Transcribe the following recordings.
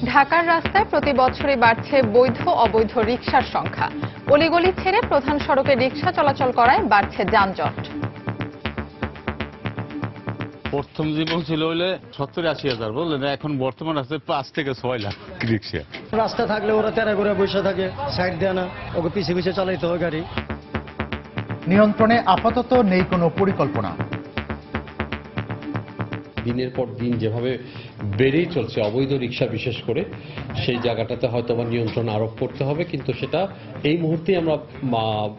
ঢাকার রাস্তায় প্রতি বছরই বাড়ছে বৈধ অবৈধ রিকশার সংখ্যা। অলিগলি ছেড়ে প্রধান সড়কে রিকশা চলাচল করায় বাড়ছে যানজট। প্রথম জীবন ছিল হইলে 70-80 হাজার, বললেন, এখন বর্তমান আছে 5 থেকে 6 লাখ রিকশা। রাস্তা থাকলে ওরা তেরা করে বসে থাকে, সাইড দেয় না, ওকে পিছিয়ে পিছিয়ে চালাইতে হয় গাড়ি। নিয়ন্ত্রণে আপাতত নেই কোনো পরিকল্পনা। দিনের পর দিন যেভাবে বেড়েই চলছে অবৈধ রিকশা, বিশেষ করে সেই জায়গাটাতে হয়তো আবার নিয়ন্ত্রণ আরোপ করতে হবে, কিন্তু সেটা এই মুহূর্তে আমরা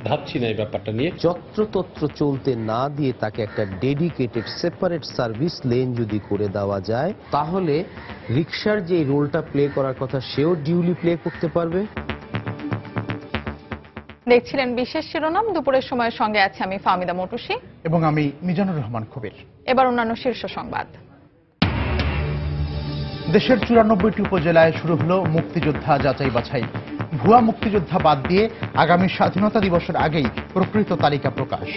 ভাবছি না এই ব্যাপারটা নিয়ে। যত্রতত্র চলতে না দিয়ে তাকে একটা ডেডিকেটেড সেপারেট সার্ভিস লেন যদি করে দেওয়া যায়, তাহলে রিকশার যে রোলটা প্লে করার কথা সেও ডিউলি প্লে করতে পারবে। দেখছিলেন বিশেষ শিরোনাম। দুপুরের সময়ের সঙ্গে আছে আমি ফাহমিদা মটুসি এবং আমি মিজানুর রহমান কবির। এবার অন্যান্য শীর্ষ সংবাদ। দেশের 94টি উপজেলায় শুরু হলো মুক্তিযোদ্ধা যাচাই বাছাই। ভুয়া মুক্তিযোদ্ধা বাদ দিয়ে আগামী স্বাধীনতা দিবসের আগেই প্রকৃত তালিকা প্রকাশ।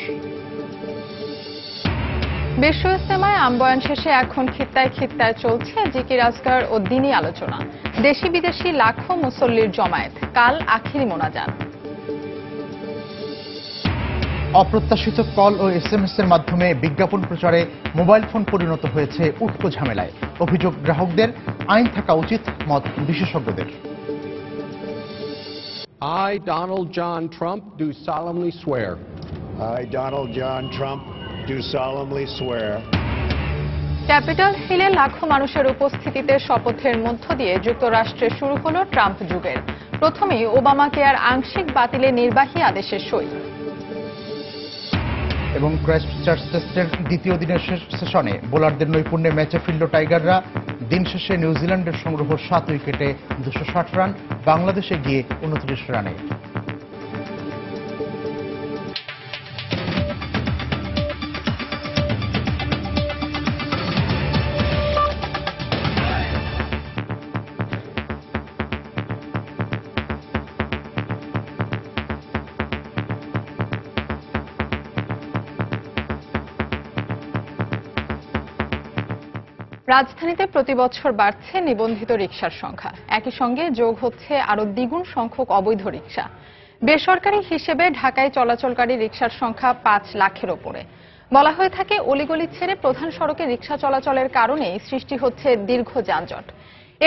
বিশ্ব ইজতেমায় আমবয়ান শেষে এখন খিত্তায় খিত্তায় চলছে জিকির আজকার ও দ্বীনি আলোচনা। দেশি বিদেশি লাখো মুসল্লির জমায়েত, কাল আখিরি মোনাজাত। অপ্রত্যাশিত কল ও SMS এর মাধ্যমে বিজ্ঞাপন প্রচারে মোবাইল ফোন পরিণত হয়েছে উটকো ঝামেলায়। অভিযোগ গ্রাহকদের, আইন থাকা উচিত মত বিশেষজ্ঞদের। I, Donald John Trump, do solemnly swear. I, Donald John Trump, do solemnly swear. Capital হিলে লাখো মানুষের উপস্থিতিতে শপথের মধ্য দিয়ে যুক্তরাষ্ট্রে শুরু হলো ট্রাম্প যুগের। প্রথমেই ওবামা কেয়ার আংশিক বাতিলে নির্বাহী আদেশের সই। এবং ক্রাইস্টচার্চ টেস্টের দ্বিতীয় দিনের সেশনে বোলারদের নৈপুণ্যে ম্যাচে ফিরল টাইগাররা। দিন শেষে নিউজিল্যান্ডের সংগ্রহ 7 উইকেটে 260 রান, বাংলাদেশে গিয়ে 29 রানে। রাজধানীতে প্রতি বছর বাড়ছে নিবন্ধিত রিকশার সংখ্যা। একই সঙ্গে যোগ হচ্ছে আরো দ্বিগুণ সংখ্যক অবৈধ রিকশা। বেসরকারি হিসেবে ঢাকায় চলাচলকারী রিকশার সংখ্যা 5 লাখের ওপরে। বলা হয়ে থাকে, অলিগলি ছেড়ে প্রধান সড়কে রিকশা চলাচলের কারণেই সৃষ্টি হচ্ছে দীর্ঘ যানজট।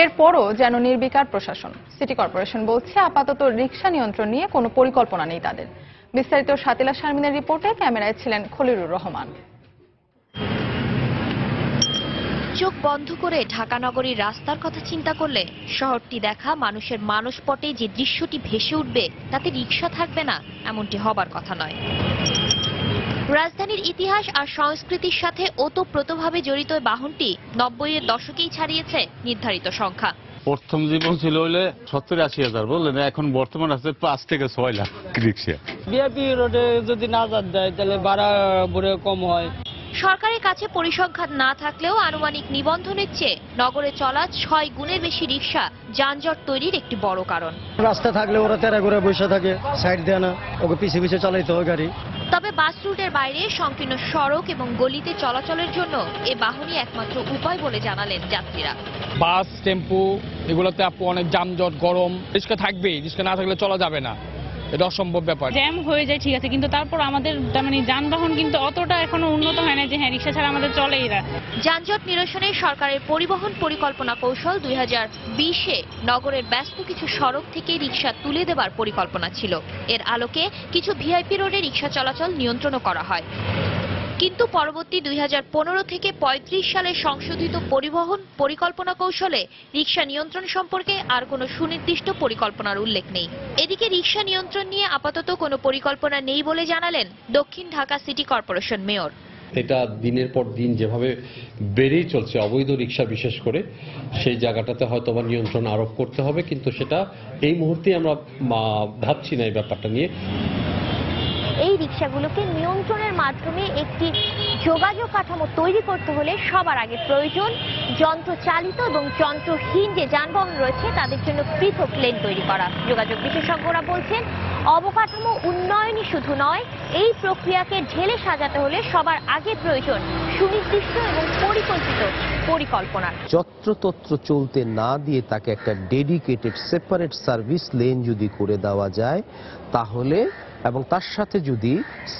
এরপরও যেন নির্বিকার প্রশাসন। সিটি কর্পোরেশন বলছে, আপাতত রিকশা নিয়ন্ত্রণ নিয়ে কোনো পরিকল্পনা নেই তাদের। বিস্তারিত সাতিলা শারমিনের রিপোর্টে, ক্যামেরায় ছিলেন খলিলুর রহমান। চোখ বন্ধ করে ঢাকা নগরীর রাস্তার কথা চিন্তা করলে শহরটি দেখা মানুষের মানসপটে যে দৃশ্যটি ভেসে উঠবে, তাতে রিকশা থাকবে না এমনটি হবার কথা নয়। রাজধানীর ইতিহাস আর সংস্কৃতির সাথে ওতপ্রোতভাবে জড়িত বাহনটি 90-এর দশকেই ছাড়িয়েছে নির্ধারিত সংখ্যা। প্রথম জীবন ছিল হইলে 70-80 হাজার, বললেন, এখন বর্তমান আছে 5 থেকে 6 লাখ রিকশা। বিআরপি রোডে যদি নাজাত দেয় তাহলে ভাড়া কম হয়। সরকারের কাছে পরিসংখ্যান না থাকলেও আনুমানিক নিবন্ধনের চেয়ে নগরে চলা 6 গুণের বেশি রিকশা যানজট তৈরির একটি বড় কারণ। রাস্তা থাকলে ওরা তেরা করে বসে থাকে, সাইড দেয় না, ওকে পিছিয়ে পিছিয়ে চালাইতে হয় গাড়ি। তবে বাস রুটের বাইরে সংকীর্ণ সড়ক এবং গলিতে চলাচলের জন্য এ বাহনই একমাত্র উপায় বলে জানালেন যাত্রীরা। বাস, টেম্পু এগুলোতে অনেক যানজট, গরম, রিক্সা থাকবেই, রিক্সা না থাকলে চলা যাবে না, এটা অসম্ভব ব্যাপার। জ্যাম হয়ে যায় ঠিক আছে, কিন্তু তারপর আমাদের যানবাহন কিন্তু অতটা এখনো উন্নত হয় না যে হ্যাঁ রিক্সা ছাড়া আমাদের চলেই না। যানজট নিরসনে সরকারের পরিবহন পরিকল্পনা কৌশল 2020-এ নগরের ব্যস্ত কিছু সড়ক থেকে রিক্সা তুলে দেবার পরিকল্পনা ছিল। এর আলোকে কিছু ভিআইপি রোডে রিক্সা চলাচল নিয়ন্ত্রণও করা হয়। কিন্তু পরবর্তী 2015 থেকে 35 সালের সংশোধিত পরিবহন পরিকল্পনা কৌশলে রিকশা নিয়ন্ত্রণ সম্পর্কে আর কোনো সুনির্দিষ্ট পরিকল্পনার উল্লেখ নেই। এদিকে রিকশা নিয়ন্ত্রণ নিয়ে আপাতত কোনো পরিকল্পনা নেই বলে জানালেন দক্ষিণ ঢাকা সিটি কর্পোরেশন মেয়র। এটা দিনের পর দিন যেভাবে বেড়েই চলছে অবৈধ রিকশা, বিশেষ করে সেই জায়গাটাতে হয়তো আবার নিয়ন্ত্রণ আরোপ করতে হবে, কিন্তু সেটা এই মুহূর্তে আমরা ভাবছি না এই ব্যাপারটা নিয়ে। এই রিকশাগুলোকে নিয়ন্ত্রণের মাধ্যমে একটি যোগাযোগ কাঠামো তৈরি করতে হলে সবার আগে প্রয়োজন যন্ত্রচালিত এবং যন্ত্রহীন যে যানবাহন রয়েছে তাদের জন্য পৃথক লেন তৈরি করা। যোগাযোগ বিশেষজ্ঞরা বলছেন, অবকাঠামো উন্নয়নই শুধু নয়, এই প্রক্রিয়াকে ঢেলে সাজাতে হলে সবার আগে প্রয়োজন সুনির্দিষ্ট এবং পরিকল্পিত পরিকল্পনার। যত্রতত্র চলতে না দিয়ে তাকে একটা ডেডিকেটেড সেপারেট সার্ভিস লেন যদি করে দেওয়া যায় তাহলে, এবং তার সাথে যদি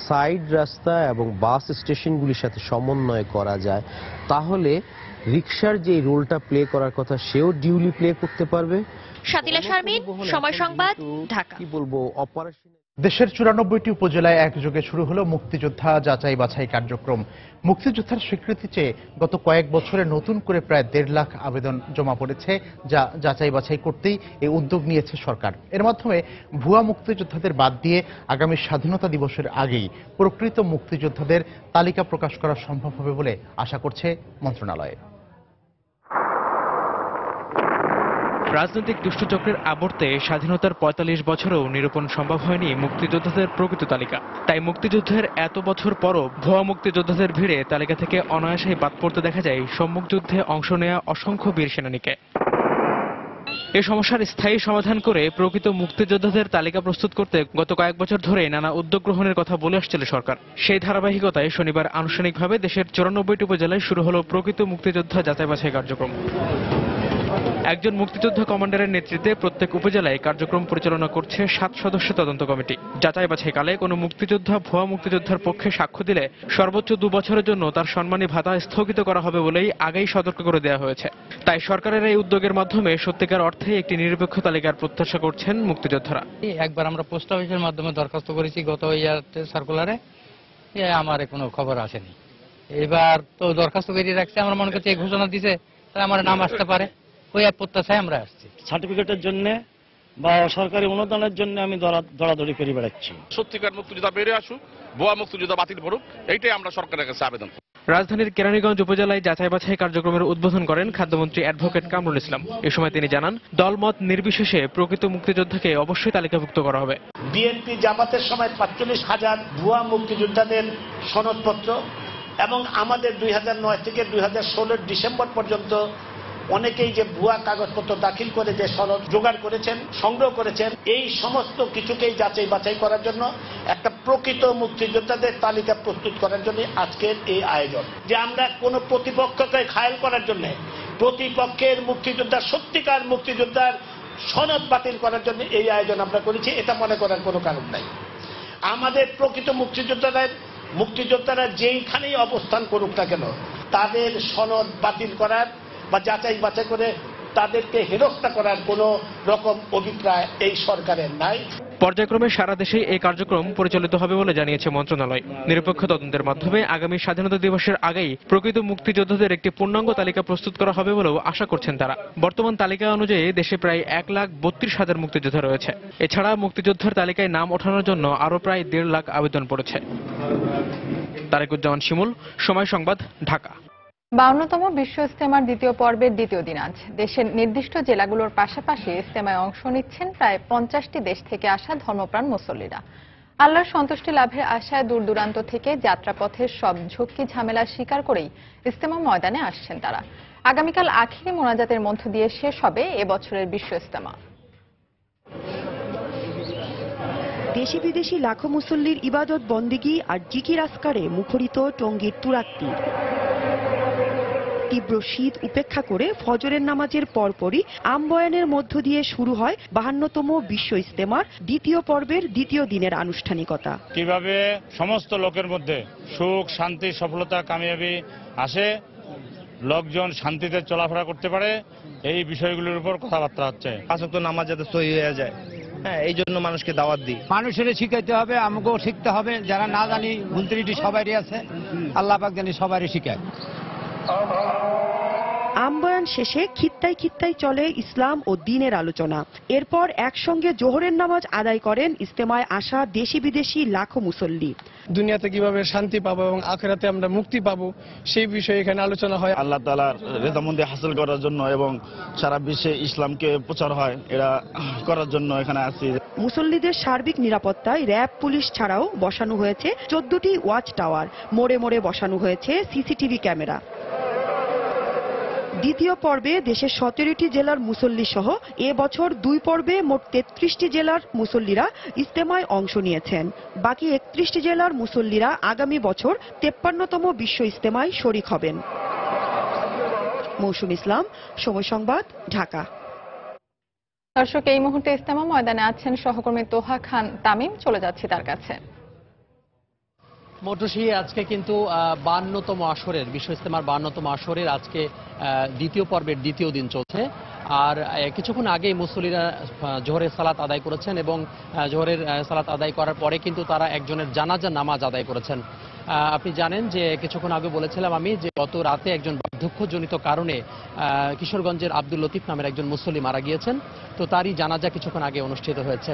সাইড রাস্তা এবং বাস স্টেশনগুলির সাথে সমন্বয় করা যায় তাহলে রিকশার যে রোলটা প্লে করার কথা সেও ডিউলি প্লে করতে পারবে। শাতিলা শারমিন, সময় সংবাদ, ঢাকা। কি বলবো, অপারেশন। দেশের 94টি উপজেলায় একযোগে শুরু হলো মুক্তিযোদ্ধা যাচাই বাছাই কার্যক্রম। মুক্তিযোদ্ধার স্বীকৃতি চেয়ে গত কয়েক বছরে নতুন করে প্রায় 1.5 লাখ আবেদন জমা পড়েছে, যা যাচাই বাছাই করতেই এই উদ্যোগ নিয়েছে সরকার। এর মাধ্যমে ভুয়া মুক্তিযোদ্ধাদের বাদ দিয়ে আগামী স্বাধীনতা দিবসের আগেই প্রকৃত মুক্তিযোদ্ধাদের তালিকা প্রকাশ করা সম্ভব হবে বলে আশা করছে মন্ত্রণালয়। রাজনৈতিক দুষ্টচক্রের আবর্তে স্বাধীনতার ৪৫ বছরেও নিরূপণ সম্ভব হয়নি মুক্তিযোদ্ধাদের প্রকৃত তালিকা। তাই মুক্তিযুদ্ধের এত বছর পরও ভুয়া মুক্তিযোদ্ধাদের ভিড়ে তালিকা থেকে অনায়াসেই বাদ পড়তে দেখা যায় সম্মুখ যুদ্ধে অংশ নেওয়া অসংখ্য বীর সেনানীকে। এ সমস্যার স্থায়ী সমাধান করে প্রকৃত মুক্তিযোদ্ধাদের তালিকা প্রস্তুত করতে গত কয়েক বছর ধরে নানা উদ্যোগ গ্রহণের কথা বলে আসছিল সরকার। সেই ধারাবাহিকতায় শনিবার আনুষ্ঠানিকভাবে দেশের 94টি উপজেলায় শুরু হলো প্রকৃত মুক্তিযোদ্ধা যাচাই বাছাই কার্যক্রম। একজন মুক্তিযোদ্ধা কমান্ডারের নেতৃত্বে প্রত্যেক উপজেলায় কার্যক্রম পরিচালনা করছে 7 সদস্য তদন্ত কমিটি। যাচাই বাছাইকালে কোনো মুক্তিযোদ্ধা ভুয়া মুক্তিযোদ্ধার পক্ষে সাক্ষ্য দিলে সর্বোচ্চ 2 বছরের জন্য তার সম্মানী ভাতা স্থগিত করা হবে বলেই আগেই সতর্ক করে দেওয়া হয়েছে। তাই সরকারের এই উদ্যোগের মাধ্যমে সত্যিকার অর্থে একটি নিরপেক্ষ তালিকার প্রত্যাশা করছেন মুক্তিযোদ্ধারা। একবার আমরা পোস্ট অফিসের মাধ্যমে দরখাস্ত করেছি গত সার্কুলারে, আমার কোনো খবর আসেনি। এবার তো দরখাস্ত করে রাখছে, আমরা মনে করছি এই ঘোষণা দিছে তাহলে আমার নাম আসতে পারে, ওই প্রত্যাশায় আমরা আসছি। সার্টিফিকেটের জন্য বা সরকারি অনুদানের জন্য আমি দৌড়াদৌড়ি করে বেড়াচ্ছি। সত্যিকার মুক্তিযোদ্ধা বেরিয়ে আসুক, ভুয়া মুক্তিযোদ্ধা বাতিল করুক, এইটাই আমরা সরকারের কাছে আবেদন। রাজধানীর কেরানীগঞ্জ উপজেলায় যাচাই বাছাই কার্যক্রমের উদ্বোধন করেন খাদ্যমন্ত্রী অ্যাডভোকেট কামরুল ইসলাম। এ সময় তিনি জানান, দলমত নির্বিশেষে প্রকৃত মুক্তিযোদ্ধাকে অবশ্যই তালিকাভুক্ত করা হবে। বিএনপি জামাতের সময় ৪৫,০০০ ভুয়া মুক্তিযোদ্ধাদের সনদপত্র এবং আমাদের 2009 থেকে 2016 ডিসেম্বর পর্যন্ত অনেকেই যে ভুয়া কাগজপত্র দাখিল করে যে সনদ জোগাড় করেছেন, সংগ্রহ করেছেন, এই সমস্ত কিছুকেই যাচাই বাছাই করার জন্য একটা প্রকৃত মুক্তিযোদ্ধাদের তালিকা প্রস্তুত করার জন্য আজকের এই আয়োজন। যে আমরা কোনো প্রতিপক্ষকে ঘায়েল করার জন্য, প্রতিপক্ষের মুক্তিযোদ্ধার সত্যিকার মুক্তিযোদ্ধার সনদ বাতিল করার জন্য এই আয়োজন আমরা করেছি, এটা মনে করার কোনো কারণ নাই। আমাদের প্রকৃত মুক্তিযোদ্ধারা যেইখানেই অবস্থান করুক না কেন, তাদের সনদ বাতিল করার বা যাচাই বাছাই করে তাদেরকে হেনস্থা করার কোনো রকম অভিপ্রায় এই সরকারের নাই। পর্যায়ক্রমে সারা দেশে এই কার্যক্রম পরিচালিত হবে বলে জানিয়েছে মন্ত্রণালয়। নিরপেক্ষ তদন্তের মাধ্যমে আগামী স্বাধীনতা দিবসের আগেই প্রকৃত মুক্তিযোদ্ধাদের একটি পূর্ণাঙ্গ তালিকা প্রস্তুত করা হবে বলেও আশা করছেন তারা। বর্তমান তালিকা অনুযায়ী দেশে প্রায় 1,32,000 মুক্তিযোদ্ধা রয়েছে। এছাড়া মুক্তিযোদ্ধার তালিকায় নাম ওঠানোর জন্য আরও প্রায় 1.5 লাখ আবেদন পড়েছে। তারেকুজ্জামান শিমুল, সময় সংবাদ, ঢাকা। 52তম বিশ্ব ইজতেমার দ্বিতীয় পর্বের দ্বিতীয় দিন আজ। দেশের নির্দিষ্ট জেলাগুলোর পাশাপাশি ইজতেমায় অংশ নিচ্ছেন প্রায় 50টি দেশ থেকে আসা ধর্মপ্রাণ মুসল্লিরা। আল্লাহর সন্তুষ্টি লাভের আশায় দূর দূরান্ত থেকে যাত্রাপথের সব ঝুঁকি ঝামেলা স্বীকার করেই ইজতেমা ময়দানে আসছেন তারা। আগামীকাল আখিরি মোনাজাতের মধ্য দিয়ে শেষ হবে এবছরের বিশ্ব ইজতেমা। দেশি বিদেশি লাখো মুসল্লির ইবাদত বন্দেগী আর জিকির আসকারে মুখরিত টঙ্গীর তুরাগতীর। তীব্র শীত উপেক্ষা করে ফজরের নামাজের পরপরই আমবয়ানের মধ্য দিয়ে শুরু হয় 52তম বিশ্ব ইজতেমার দ্বিতীয় পর্বের দ্বিতীয় দিনের আনুষ্ঠানিকতা। কিভাবে সমস্ত লোকের মধ্যে সুখ, শান্তি, সফলতা, কামিয়াবি আসে, লোকজন শান্তিতে চলাফেরা করতে পারে, এই বিষয়গুলোর উপর কথাবার্তা হচ্ছে। 5 ওয়াক্ত নামাজ যাতে সহি হয়ে যায়, এই জন্য মানুষকে দাওয়াত দিই। মানুষের শিখাইতে হবে, আমাকেও শিখতে হবে। যারা না জানি ভুল ত্রুটি সবারই আছে, আল্লাহ পাক জানি সবারই শিখায়। আমবয়ান শেষে খিত্তায় খিত্তায় চলে ইসলাম ও দ্বীনের আলোচনা। এরপর একসঙ্গে জোহরের নামাজ আদায় করেন ইজতেমায় আসা দেশি বিদেশি লাখো মুসল্লি। দুনিয়াতে কিভাবে শান্তি পাবো এবং আখিরাতে আমরা মুক্তি পাবো সেই বিষয়ে এখানে আলোচনা হয়। আল্লাহ তাআলার রেজামন্দি হাসিল করার জন্য এবং সারা বিশ্বে ইসলামকে প্রচার হয়, এটা করার জন্য এখানে আসি। মুসল্লিদের সার্বিক নিরাপত্তায় র্যাব, পুলিশ ছাড়াও বসানো হয়েছে 14টি ওয়াচ টাওয়ার। মোড়ে মোড়ে বসানো হয়েছে সিসিটিভি ক্যামেরা। দ্বিতীয় পর্বে দেশের 17টি জেলার মুসল্লি সহ এবছর 2 পর্বে মোট 33টি জেলার মুসল্লিরা ইজতেমায় অংশ নিয়েছেন। বাকি 31টি জেলার মুসল্লিরা আগামী বছর 53তম বিশ্ব ইজতেমায় শরীক হবেন। মৌসুম ইসলাম, সময় সংবাদ, ঢাকা। দর্শক, এই মুহূর্তে ইজতেমা ময়দানে আছেন সহকর্মী তোহা খান তামিম, চলে যাচ্ছি তার কাছে। মটুসি, আজকে কিন্তু 52তম আসরের বিশ্ব ইজতেমার 52তম আসরের আজকে দ্বিতীয় পর্বের দ্বিতীয় দিন চলছে। আর কিছুক্ষণ আগেই মুসল্লিরা জোহরের সালাত আদায় করেছেন এবং জোহরের সালাত আদায় করার পরে কিন্তু তারা একজনের জানাজা নামাজ আদায় করেছেন। আপনি জানেন যে কিছুক্ষণ আগে বলেছিলাম আমি যে গত রাতে একজন বার্ধক্যজনিত কারণে কিশোরগঞ্জের আব্দুল লতিফ নামের একজন মুসল্লি মারা গিয়েছেন। তো তারই জানাজা কিছুক্ষণ আগে অনুষ্ঠিত হয়েছে।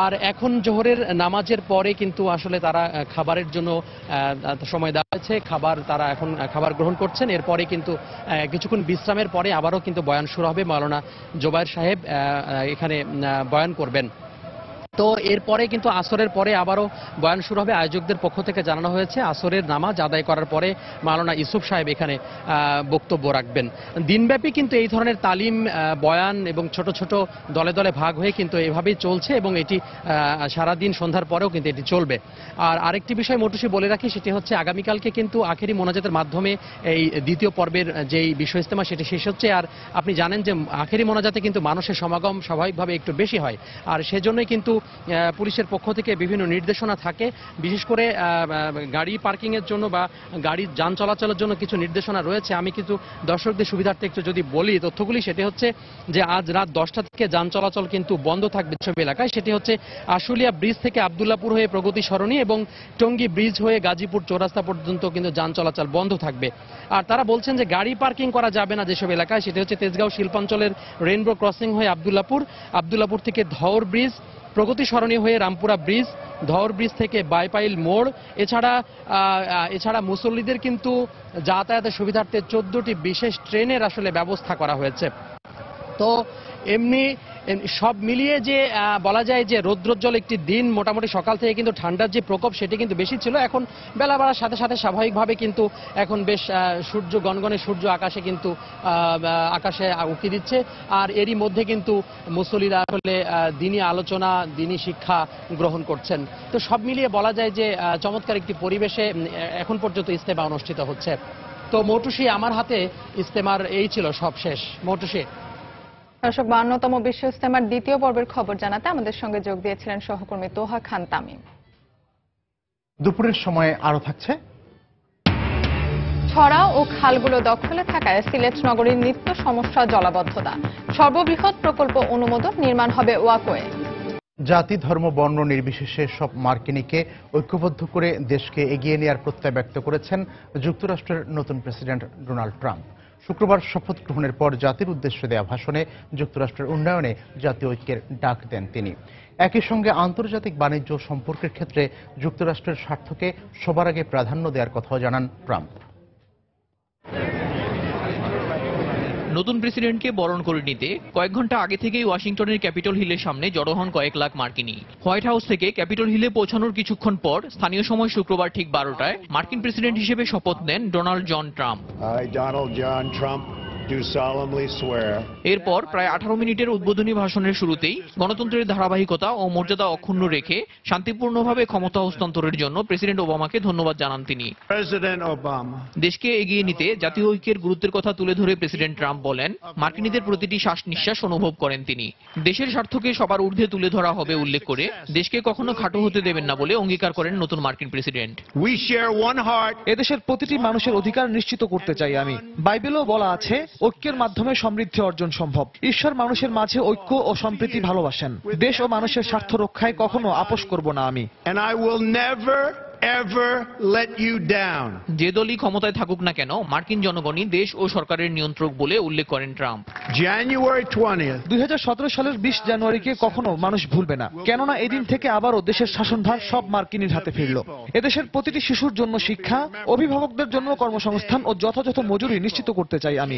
আর এখন জোহরের নামাজের পরে কিন্তু আসলে তারা খাবারের জন্য সময় দেওয়া হয়েছে। তারা এখন খাবার গ্রহণ করছেন। এরপরে কিন্তু কিছুক্ষণ বিশ্রামের পরে আবারও কিন্তু বয়ান শুরু হবে। মাওলানা জোবায়ের সাহেব এখানে বয়ান করবেন। তো এরপরে কিন্তু আসরের পরে আবারও বয়ান শুরু হবে। আয়োজকদের পক্ষ থেকে জানানো হয়েছে আসরের নামাজ আদায় করার পরে মাওলানা ইউসুফ সাহেব এখানে বক্তব্য রাখবেন। দিনব্যাপী কিন্তু এই ধরনের তালিম, বয়ান এবং ছোট ছোট দলে দলে ভাগ হয়ে কিন্তু এভাবেই চলছে এবং এটি সারাদিন সন্ধ্যার পরেও কিন্তু এটি চলবে। আর আরেকটি বিষয় মটুসি বলে রাখি, সেটি হচ্ছে আগামীকালকে কিন্তু আখেরি মোনাজাতের মাধ্যমে এই দ্বিতীয় পর্বের যেই বিশ্ব ইজতেমা সেটি শেষ হচ্ছে। আর আপনি জানেন যে আখেরি মোনাজাতে কিন্তু মানুষের সমাগম স্বাভাবিকভাবে একটু বেশি হয়। আর সেজন্যই কিন্তু পুলিশের পক্ষ থেকে বিভিন্ন নির্দেশনা থাকে, বিশেষ করে গাড়ি পার্কিংয়ের জন্য বা গাড়ির যান চলাচলের জন্য কিছু নির্দেশনা রয়েছে। আমি কিন্তু দর্শকদের সুবিধার্থে একটু যদি বলি তথ্যগুলি, সেটি হচ্ছে যে আজ রাত 10টা থেকে যান চলাচল কিন্তু বন্ধ থাকবে সব এলাকায়। সেটি হচ্ছে আশুলিয়া ব্রিজ থেকে আবদুল্লাপুর হয়ে প্রগতি সরণি এবং টঙ্গী ব্রিজ হয়ে গাজীপুর চৌরাস্তা পর্যন্ত কিন্তু যান চলাচল বন্ধ থাকবে। আর তারা বলছেন যে গাড়ি পার্কিং করা যাবে না যেসব এলাকায়, সেটি হচ্ছে তেজগাঁও শিল্পাঞ্চলের রেইনবো ক্রসিং হয়ে আবদুল্লাপুর থেকে ধওর ব্রিজ, প্রগতি সরণি হয়ে রামপুরা ব্রিজ, ধওর ব্রিজ থেকে বাইপাইল মোড়। এছাড়া মুসল্লিদের কিন্তু যাতায়াতের সুবিধার্থে 14টি বিশেষ ট্রেনের আসলে ব্যবস্থা করা হয়েছে। তো এমনি সব মিলিয়ে যে বলা যায় যে রৌদ্রোজ্জ্বল একটি দিন, মোটামুটি সকাল থেকে কিন্তু ঠান্ডার যে প্রকোপ সেটি কিন্তু বেশি ছিল। এখন বেলা বাড়ার সাথে সাথে স্বাভাবিকভাবে কিন্তু এখন বেশ সূর্য, গনগনে সূর্য আকাশে উঁকি দিচ্ছে। আর এরই মধ্যে কিন্তু মুসল্লিরা আসলে দিনই আলোচনা, দিনই শিক্ষা গ্রহণ করছেন। তো সব মিলিয়ে বলা যায় যে চমৎকার একটি পরিবেশে এখন পর্যন্ত ইজতেমা অনুষ্ঠিত হচ্ছে। তো মৌটুসি, আমার হাতে ইজতেমার এই ছিল সব শেষ। মৌটুসি। দর্শক, 52তম বিশ্ব ইজতেমার দ্বিতীয় পর্বের খবর জানাতে আমাদের সঙ্গে যোগ দিয়েছিলেন সহকর্মী তোহা খান তামিম। দুপুরের সময় আরো থাকছে। ছড়া ও খালগুলো দখলে থাকায় সিলেট নগরীর নিত্য সমস্যা জলাবদ্ধতা। সর্ববৃহৎ প্রকল্প অনুমোদন, নির্মাণ হবে ওয়াকওয়ে। জাতি, ধর্ম, বর্ণ নির্বিশেষে সব মার্কিনীকে ঐক্যবদ্ধ করে দেশকে এগিয়ে নেওয়ার প্রত্যয় ব্যক্ত করেছেন যুক্তরাষ্ট্রের নতুন প্রেসিডেন্ট ডোনাল্ড ট্রাম্প। শুক্রবার শপথ গ্রহণের পর জাতির উদ্দেশ্যে দেওয়া ভাষণে যুক্তরাষ্ট্রের উন্নয়নে জাতীয় ঐক্যের ডাক দেন তিনি। একই সঙ্গে আন্তর্জাতিক বাণিজ্য সম্পর্কের ক্ষেত্রে যুক্তরাষ্ট্রের স্বার্থকে সবার আগে প্রাধান্য দেওয়ার কথাও জানান ট্রাম্প। নতুন প্রেসিডেন্টকে বরণ করে নিতে কয়েক ঘন্টা আগে থেকেই ওয়াশিংটনের ক্যাপিটল হিলের সামনে জড়ো হন কয়েক লাখ মার্কিনী। হোয়াইট হাউস থেকে ক্যাপিটল হিলে পৌঁছানোর কিছুক্ষণ পর স্থানীয় সময় শুক্রবার ঠিক 12টায় মার্কিন প্রেসিডেন্ট হিসেবে শপথ নেন ডোনাল্ড জন ট্রাম্প। এরপর প্রায় 18 মিনিটের উদ্বোধনী ভাষণের শুরুতেই গণতন্ত্রের ধারাবাহিকতা ও মর্যাদা অক্ষুণ্ণ রেখে শান্তিপূর্ণভাবে ক্ষমতা হস্তান্তরের জন্য প্রেসিডেন্ট ওবামাকে ধন্যবাদ জানান তিনি। দেশকে এগিয়ে নিতে জাতীয় ঐক্যের গুরুত্বের কথা তুলে ধরে প্রেসিডেন্ট ট্রাম্প বলেন, মার্কিনীদের প্রতিটি শ্বাস নিঃশ্বাস অনুভব করেন তিনি। দেশের স্বার্থকে সবার ঊর্ধ্বে তুলে ধরা হবে উল্লেখ করে দেশকে কখনো খাটো হতে দেবেন না বলে অঙ্গীকার করেন নতুন মার্কিন প্রেসিডেন্ট। এদেশের প্রতিটি মানুষের অধিকার নিশ্চিত করতে চাই আমি। বাইবেলও বলা আছে, ঐক্যের মাধ্যমে সমৃদ্ধি অর্জন সম্ভব। ঈশ্বর মানুষের মাঝে ঐক্য ও সম্প্রীতি ভালোবাসেন। দেশ ও মানুষের স্বার্থ রক্ষায় কখনো আপোষ করব না আমি। যে দলই ক্ষমতায় থাকুক না কেন, মার্কিন জনগণই দেশ ও সরকারের নিয়ন্ত্রক বলে উল্লেখ করেন ট্রাম্প। জানুয়ারি 2017 সালের 20 জানুয়ারিকে কখনো মানুষ ভুলবে না, কেননা এদিন থেকে আবারও দেশের শাসনভার সব মার্কিনীর হাতে ফিরল। এদেশের প্রতিটি শিশুর জন্য শিক্ষা, অভিভাবকদের জন্য কর্মসংস্থান ও যথাযথ মজুরি নিশ্চিত করতে চাই আমি।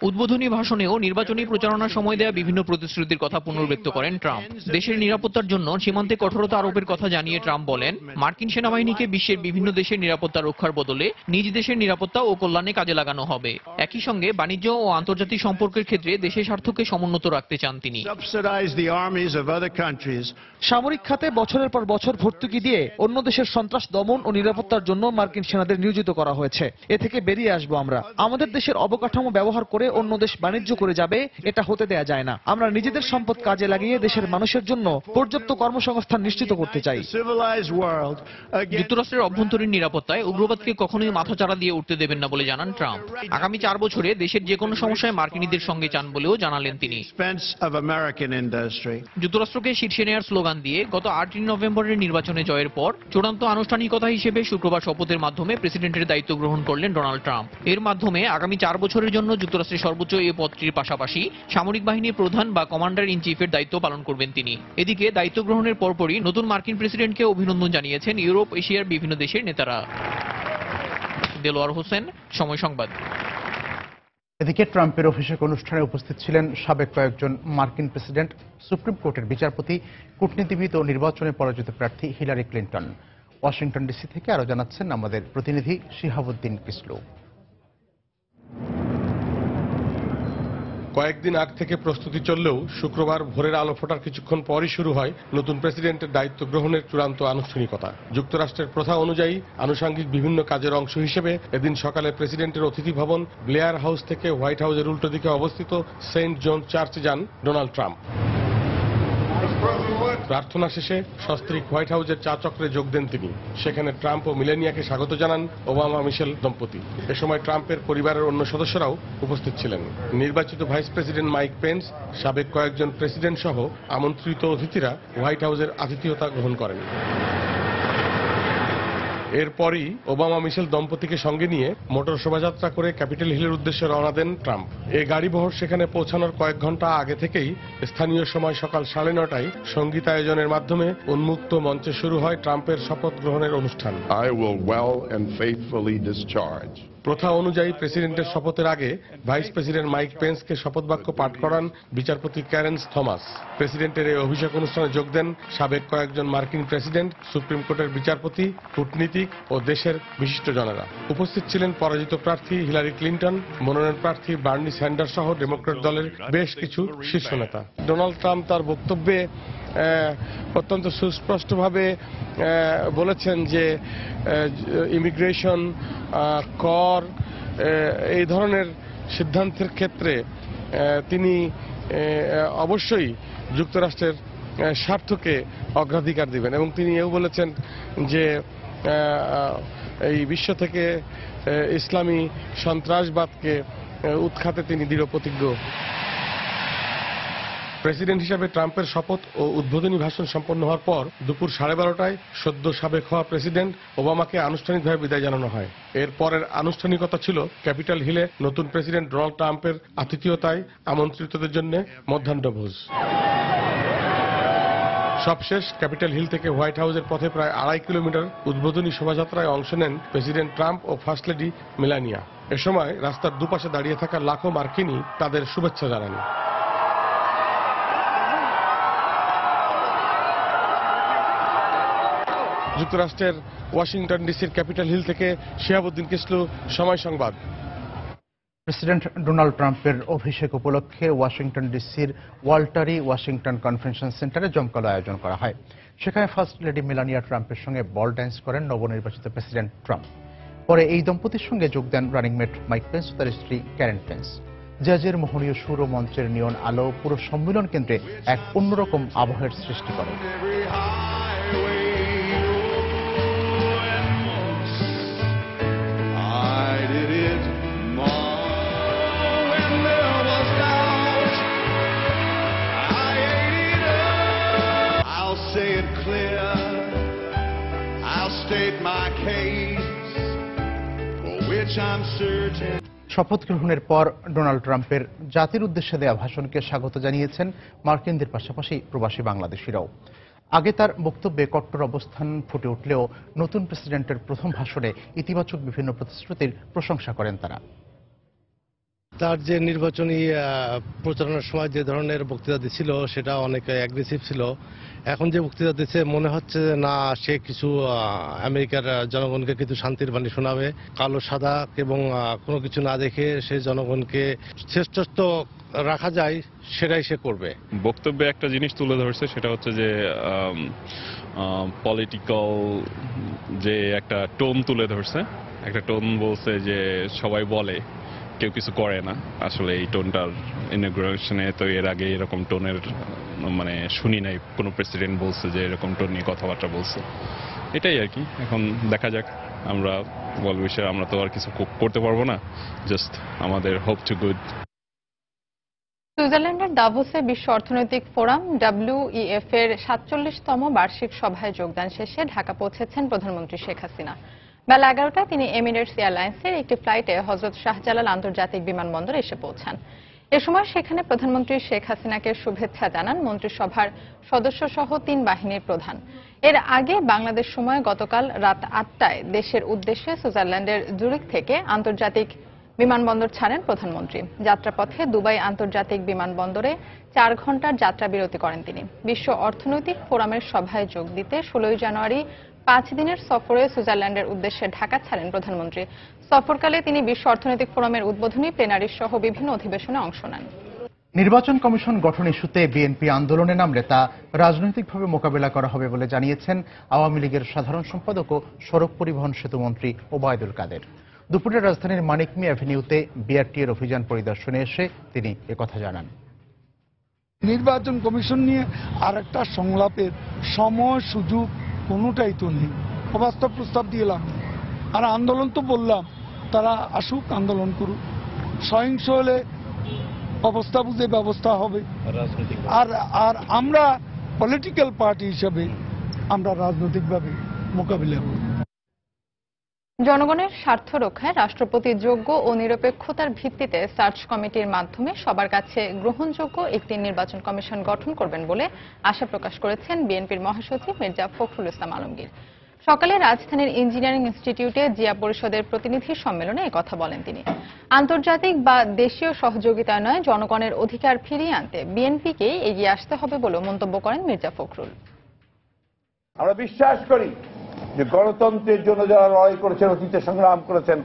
উদ্বোধনী ভাষণেও নির্বাচনী প্রচারণার সময় দেয়া বিভিন্ন প্রতিশ্রুতির কথা পুনরাবৃত্ত করেন ট্রাম্প। দেশের নিরাপত্তার জন্য সীমান্তে কঠোরতা আরোপের কথা জানিয়ে ট্রাম্প বলেন, মার্কিন সেনাবাহিনীকে বিশ্বের বিভিন্ন দেশের নিরাপত্তা রক্ষার বদলে নিজ দেশের নিরাপত্তা ও কল্যাণে কাজে লাগানো হবে। একই সঙ্গে বাণিজ্য ও আন্তর্জাতিক সম্পর্কের ক্ষেত্রে দেশের স্বার্থকে সমুন্নত রাখতে চান তিনি। সামরিক খাতে বছরের পর বছর ভর্তুকি দিয়ে অন্য দেশের সন্ত্রাস দমন ও নিরাপত্তার জন্য মার্কিন সেনাদের নিয়োজিত করা হয়েছে। এ থেকে বেরিয়ে আসবো আমরা। আমাদের দেশের অবকাঠামো ব্যবহার করে অন্য দেশ বাণিজ্য করে যাবে, এটা হতে দেয়া যায় না। আমরা নিজেদের সম্পদ কাজে লাগিয়ে দেশের মানুষের জন্য পর্যাপ্ত কর্মসংস্থান নিশ্চিত করতে চাই। যুক্তরাষ্ট্রের অভ্যন্তরীণ নিরাপত্তায় উগ্রবাদকে কখনোই মাথাচাড়া দিয়ে উঠতে দেবেন না বলে জানান ট্রাম্প। আগামী 4 বছরে দেশের যে কোনো সমস্যায় মার্কিনীদের সঙ্গে চান বলেও জানালেন তিনি। যুক্তরাষ্ট্রকে শীর্ষে নেয়ার স্লোগান দিয়ে গত 8 নভেম্বরের নির্বাচনে জয়ের পর চূড়ান্ত আনুষ্ঠানিকতা হিসেবে শুক্রবার শপথের মাধ্যমে প্রেসিডেন্টের দায়িত্ব গ্রহণ করলেন ডোনাল্ড ট্রাম্প। এর মাধ্যমে আগামী 4 বছরের জন্য যুক্তরাষ্ট্রের সর্বোচ্চ এই পদটির পাশাপাশি সামরিক বাহিনীর প্রধান বা কমান্ডার ইন চিফের দায়িত্ব পালন করবেন তিনি। এদিকে দায়িত্ব গ্রহণের পরপরই নতুন মার্কিন প্রেসিডেন্টকে অভিনন্দন জানিয়েছেন ইউরোপ, এশিয়ার বিভিন্ন দেশের নেতারা। দেলোয়ার হোসেন, সময় সংবাদ। এদিকে ট্রাম্পের অভিষেক অনুষ্ঠানে উপস্থিত ছিলেন সাবেক কয়েকজন মার্কিন প্রেসিডেন্ট, সুপ্রিম কোর্টের বিচারপতি, কূটনীতিবিদ ও নির্বাচনে পরাজিত প্রার্থী হিলারি ক্লিন্টন। ওয়াশিংটন ডিসি থেকে আরো জানাচ্ছেন আমাদের প্রতিনিধি শিহাবুদ্দিন কিসলু। কয়েকদিন আগ থেকে প্রস্তুতি চললেও শুক্রবার ভোরের আলো ফোটার কিছুক্ষণ পরই শুরু হয় নতুন প্রেসিডেন্টের দায়িত্ব গ্রহণের চূড়ান্ত আনুষ্ঠানিকতা। যুক্তরাষ্ট্রের প্রথা অনুযায়ী আনুষঙ্গিক বিভিন্ন কাজের অংশ হিসেবে এদিন সকালে প্রেসিডেন্টের অতিথি ভবন ব্লেয়ার হাউস থেকে হোয়াইট হাউসের উল্টো দিকে অবস্থিত সেন্ট জন চার্চে যান ডোনাল্ড ট্রাম্প। প্রার্থনা শেষে সস্ত্রীক হোয়াইট হাউসের চা চক্রে যোগ দেন তিনি। সেখানে ট্রাম্প ও মিলেনিয়াকে স্বাগত জানান ওবামা মিশেল দম্পতি। এ সময় ট্রাম্পের পরিবারের অন্য সদস্যরাও উপস্থিত ছিলেন। নির্বাচিত ভাইস প্রেসিডেন্ট মাইক পেন্স, সাবেক কয়েকজন প্রেসিডেন্ট সহ আমন্ত্রিত অতিথিরা হোয়াইট হাউসের আতিথেয়তা গ্রহণ করেন। এরপরই ওবামা মিশেল দম্পতিকে সঙ্গে নিয়ে মোটর শোভাযাত্রা করে ক্যাপিটল হিলের উদ্দেশ্যে রওনা দেন ট্রাম্প। এই গাড়িবহর সেখানে পৌঁছানোর কয়েক ঘন্টা আগে থেকেই স্থানীয় সময় সকাল 9:30টায় সঙ্গীত আয়োজনের মাধ্যমে উন্মুক্ত মঞ্চে শুরু হয় ট্রাম্পের শপথ গ্রহণের অনুষ্ঠান। I will well and faithfully discharge. প্রথা অনুযায়ী প্রেসিডেন্টের শপথের আগে ভাইস প্রেসিডেন্ট মাইক পেন্সকে শপথ বাক্য পাঠ করান বিচারপতি ক্যারেন্স থমাস। প্রেসিডেন্টের এই অভিষেক অনুষ্ঠানে যোগ দেন সাবেক কয়েকজন মার্কিন প্রেসিডেন্ট, সুপ্রিম কোর্টের বিচারপতি, কূটনীতিক ও দেশের বিশিষ্টজনেরা। উপস্থিত ছিলেন পরাজিত প্রার্থী হিলারি ক্লিন্টন, মনোনয়ন প্রার্থী বার্নি স্যান্ডার্স সহ ডেমোক্র্যাট দলের বেশ কিছু শীর্ষ নেতা। ডোনাল্ড ট্রাম্প তার বক্তব্যে অত্যন্ত সুস্পষ্টভাবে বলেছেন যে ইমিগ্রেশন, কর, এই ধরনের সিদ্ধান্তের ক্ষেত্রে তিনি অবশ্যই যুক্তরাষ্ট্রের স্বার্থকে অগ্রাধিকার দিবেন এবং তিনি এও বলেছেন যে এই বিশ্ব থেকে ইসলামী সন্ত্রাসবাদকে উৎখাতে তিনি দৃঢ় প্রতিজ্ঞ। প্রেসিডেন্ট হিসেবে ট্রাম্পের শপথ ও উদ্বোধনী ভাষণ সম্পন্ন হওয়ার পর দুপুর 12:30টায় সদ্য সাবেক হওয়া প্রেসিডেন্ট ওবামাকে আনুষ্ঠানিকভাবে বিদায় জানানো হয়। এর পরের আনুষ্ঠানিকতা ছিল ক্যাপিটল হিলে নতুন প্রেসিডেন্ট ডোনাল্ড ট্রাম্পের আতিথেয়তায় আমন্ত্রিতদের জন্য মধ্যাহ্নভোজ। সবশেষ ক্যাপিটল হিল থেকে হোয়াইট হাউসের পথে প্রায় 2.5 কিলোমিটার উদ্বোধনী শোভাযাত্রায় অংশ নেন প্রেসিডেন্ট ট্রাম্প ও ফার্স্ট লেডি মেলানিয়া। এ সময় রাস্তার দুপাশে দাঁড়িয়ে থাকা লাখো মার্কিনই তাদের শুভেচ্ছা জানান। যুক্তরাষ্ট্রের ওয়াশিংটন ডিসির ক্যাপিটল হিল থেকে শিহাবুদ্দিন কিসলু, সময় সংবাদ। প্রেসিডেন্ট ডোনাল্ড ট্রাম্পের অভিষেক উপলক্ষে ওয়াশিংটন ডিসির ওয়াল্টারি ওয়াশিংটন কনভেনশন সেন্টারে জমকালো আয়োজন করা হয়। সেখানে ফার্স্ট লেডি মেলানিয়া ট্রাম্পের সঙ্গে বল ড্যান্স করেন নবনির্বাচিত প্রেসিডেন্ট ট্রাম্প। পরে এই দম্পতির সঙ্গে যোগ দেন রানিং মেট মাইক পেন্স ও তার স্ত্রী ক্যারেন পেন্স। জাজের মোহনীয় সুর ও মঞ্চের নিয়ন আলো পুরো সম্মেলন কেন্দ্রে এক অন্যরকম আবহের সৃষ্টি করে। শপথ গ্রহণের পর ডোনাল্ড ট্রাম্পের জাতির উদ্দেশ্যে দেয়া ভাষণকে স্বাগত জানিয়েছেন মার্কিনদের পাশাপাশি প্রবাসী বাংলাদেশিরাও। আগে তার বক্তব্যে কট্টর অবস্থান ফুটে উঠলেও নতুন প্রেসিডেন্টের প্রথম ভাষণে ইতিবাচক বিভিন্ন প্রতিশ্রুতির প্রশংসা করেন তারা। তার যে নির্বাচনী প্রচারণার সময় যে ধরনের বক্তৃতা দিছিল সেটা অনেক অ্যাগ্রেসিভ ছিল। এখন যে বক্তৃতা দিচ্ছে মনে হচ্ছে যে না, সে কিছু আমেরিকার জনগণকে কিছু শান্তির বাণী শোনাবে। কালো সাদা এবং কোনো কিছু না দেখে সে জনগণকে শ্রেষ্ঠত্ব রাখা যায় সেটাই সে করবে। বক্তব্যে একটা জিনিস তুলে ধরছে, সেটা হচ্ছে যে পলিটিক্যাল যে একটা টোন তুলে ধরছে। একটা টোন বলছে যে সবাই বলে কেউ কিছু করে না, আসলে এই টোনটার ইনগ্রেশনে তো এর আগে এরকম টোনের মানে শুনি নাই কোনো প্রেসিডেন্ট বলছে যে এরকম টোন নিয়ে কথাবার্তা বলছে। এটাই আর কি, এখন দেখা যাক। আমরা বল বিষয়ে আমরা তো আর কিছু করতে পারবো না, জাস্ট আমাদের হোপ টু গুড। সুইজারল্যান্ডের দাভোসে বিশ্ব অর্থনৈতিক ফোরাম WEF এর 47তম বার্ষিক সভায় যোগদান শেষে ঢাকা পৌঁছেছেন প্রধানমন্ত্রী শেখ হাসিনা। বেলা 11টায় তিনি এমিরেটস এয়ারলাইন্সের একটি ফ্লাইটে হযরত শাহজালাল আন্তর্জাতিক বিমানবন্দরে এসে পৌঁছান। এ সময় সেখানে প্রধানমন্ত্রী শেখ হাসিনাকে শুভেচ্ছা জানান মন্ত্রিসভার সদস্য সহ 3 বাহিনীর প্রধান। এর আগে বাংলাদেশ সময় গতকাল রাত 8টায় দেশের উদ্দেশ্যে সুইজারল্যান্ডের জুরিখ থেকে আন্তর্জাতিক বিমানবন্দর ছাড়েন প্রধানমন্ত্রী। যাত্রাপথে দুবাই আন্তর্জাতিক বিমানবন্দরে 4 ঘণ্টার যাত্রা বিরতি করেন তিনি। বিশ্ব অর্থনৈতিক ফোরামের সভায় যোগ দিতে 16 জানুয়ারি 5 দিনের সফরে সুইজারল্যান্ডের উদ্দেশ্যে ঢাকা ছাড়েন প্রধানমন্ত্রী। সফরকালে তিনি বিশ্ব অর্থনৈতিক ফোরামের উদ্বোধনী প্লেনারি সহ বিভিন্ন অধিবেশনে অংশ নেন। নির্বাচন কমিশন গঠন ইস্যুতে বিএনপি আন্দোলনে নামলে তা রাজনৈতিকভাবে মোকাবেলা করা হবে বলে জানিয়েছেন আওয়ামী লীগের সাধারণ সম্পাদক ও সড়ক পরিবহন সেতুমন্ত্রী ওবায়দুল কাদের। দুপুরে রাজধানীর মানিক মিয়া অ্যাভিনিউতে বিআরটি এর অভিযান পরিদর্শনে এসে তিনি একথা জানান। নির্বাচন কমিশন নিয়ে আরেকটা সংলাপের সময় সুযোগ কোনোটাই তো নেই। অবাস্তব প্রস্তাব দিয়ে লাভ নেই। আর আন্দোলন তো বললাম, তারা আসুক, আন্দোলন করুক। সহিংস হলে অবস্থা বুঝে ব্যবস্থা হবে। আর আমরা পলিটিক্যাল পার্টি হিসাবে আমরা রাজনৈতিকভাবে মোকাবিলা করব। জনগণের স্বার্থ রক্ষায় রাষ্ট্রপতি যোগ্য ও নিরপেক্ষতার ভিত্তিতে সার্চ কমিটির মাধ্যমে সবার কাছে গ্রহণযোগ্য একটি নির্বাচন কমিশন গঠন করবেন বলে আশা প্রকাশ করেছেন বিএনপির মহাসচিব মির্জা ফখরুল ইসলাম আলমগীর। সকালে রাজধানীর ইঞ্জিনিয়ারিং ইনস্টিটিউটে জিয়া পরিষদের প্রতিনিধি সম্মেলনে একথা বলেন তিনি। আন্তর্জাতিক বা দেশীয় সহযোগিতা নয়, জনগণের অধিকার ফিরিয়ে আনতে বিএনপিকেই এগিয়ে আসতে হবে বলে মন্তব্য করেন মির্জা ফখরুল। আমরা বিশ্বাস করি যে গণতন্ত্রের জন্য যারা লড়াই করেছেন, অতীতে সংগ্রাম করেছেন,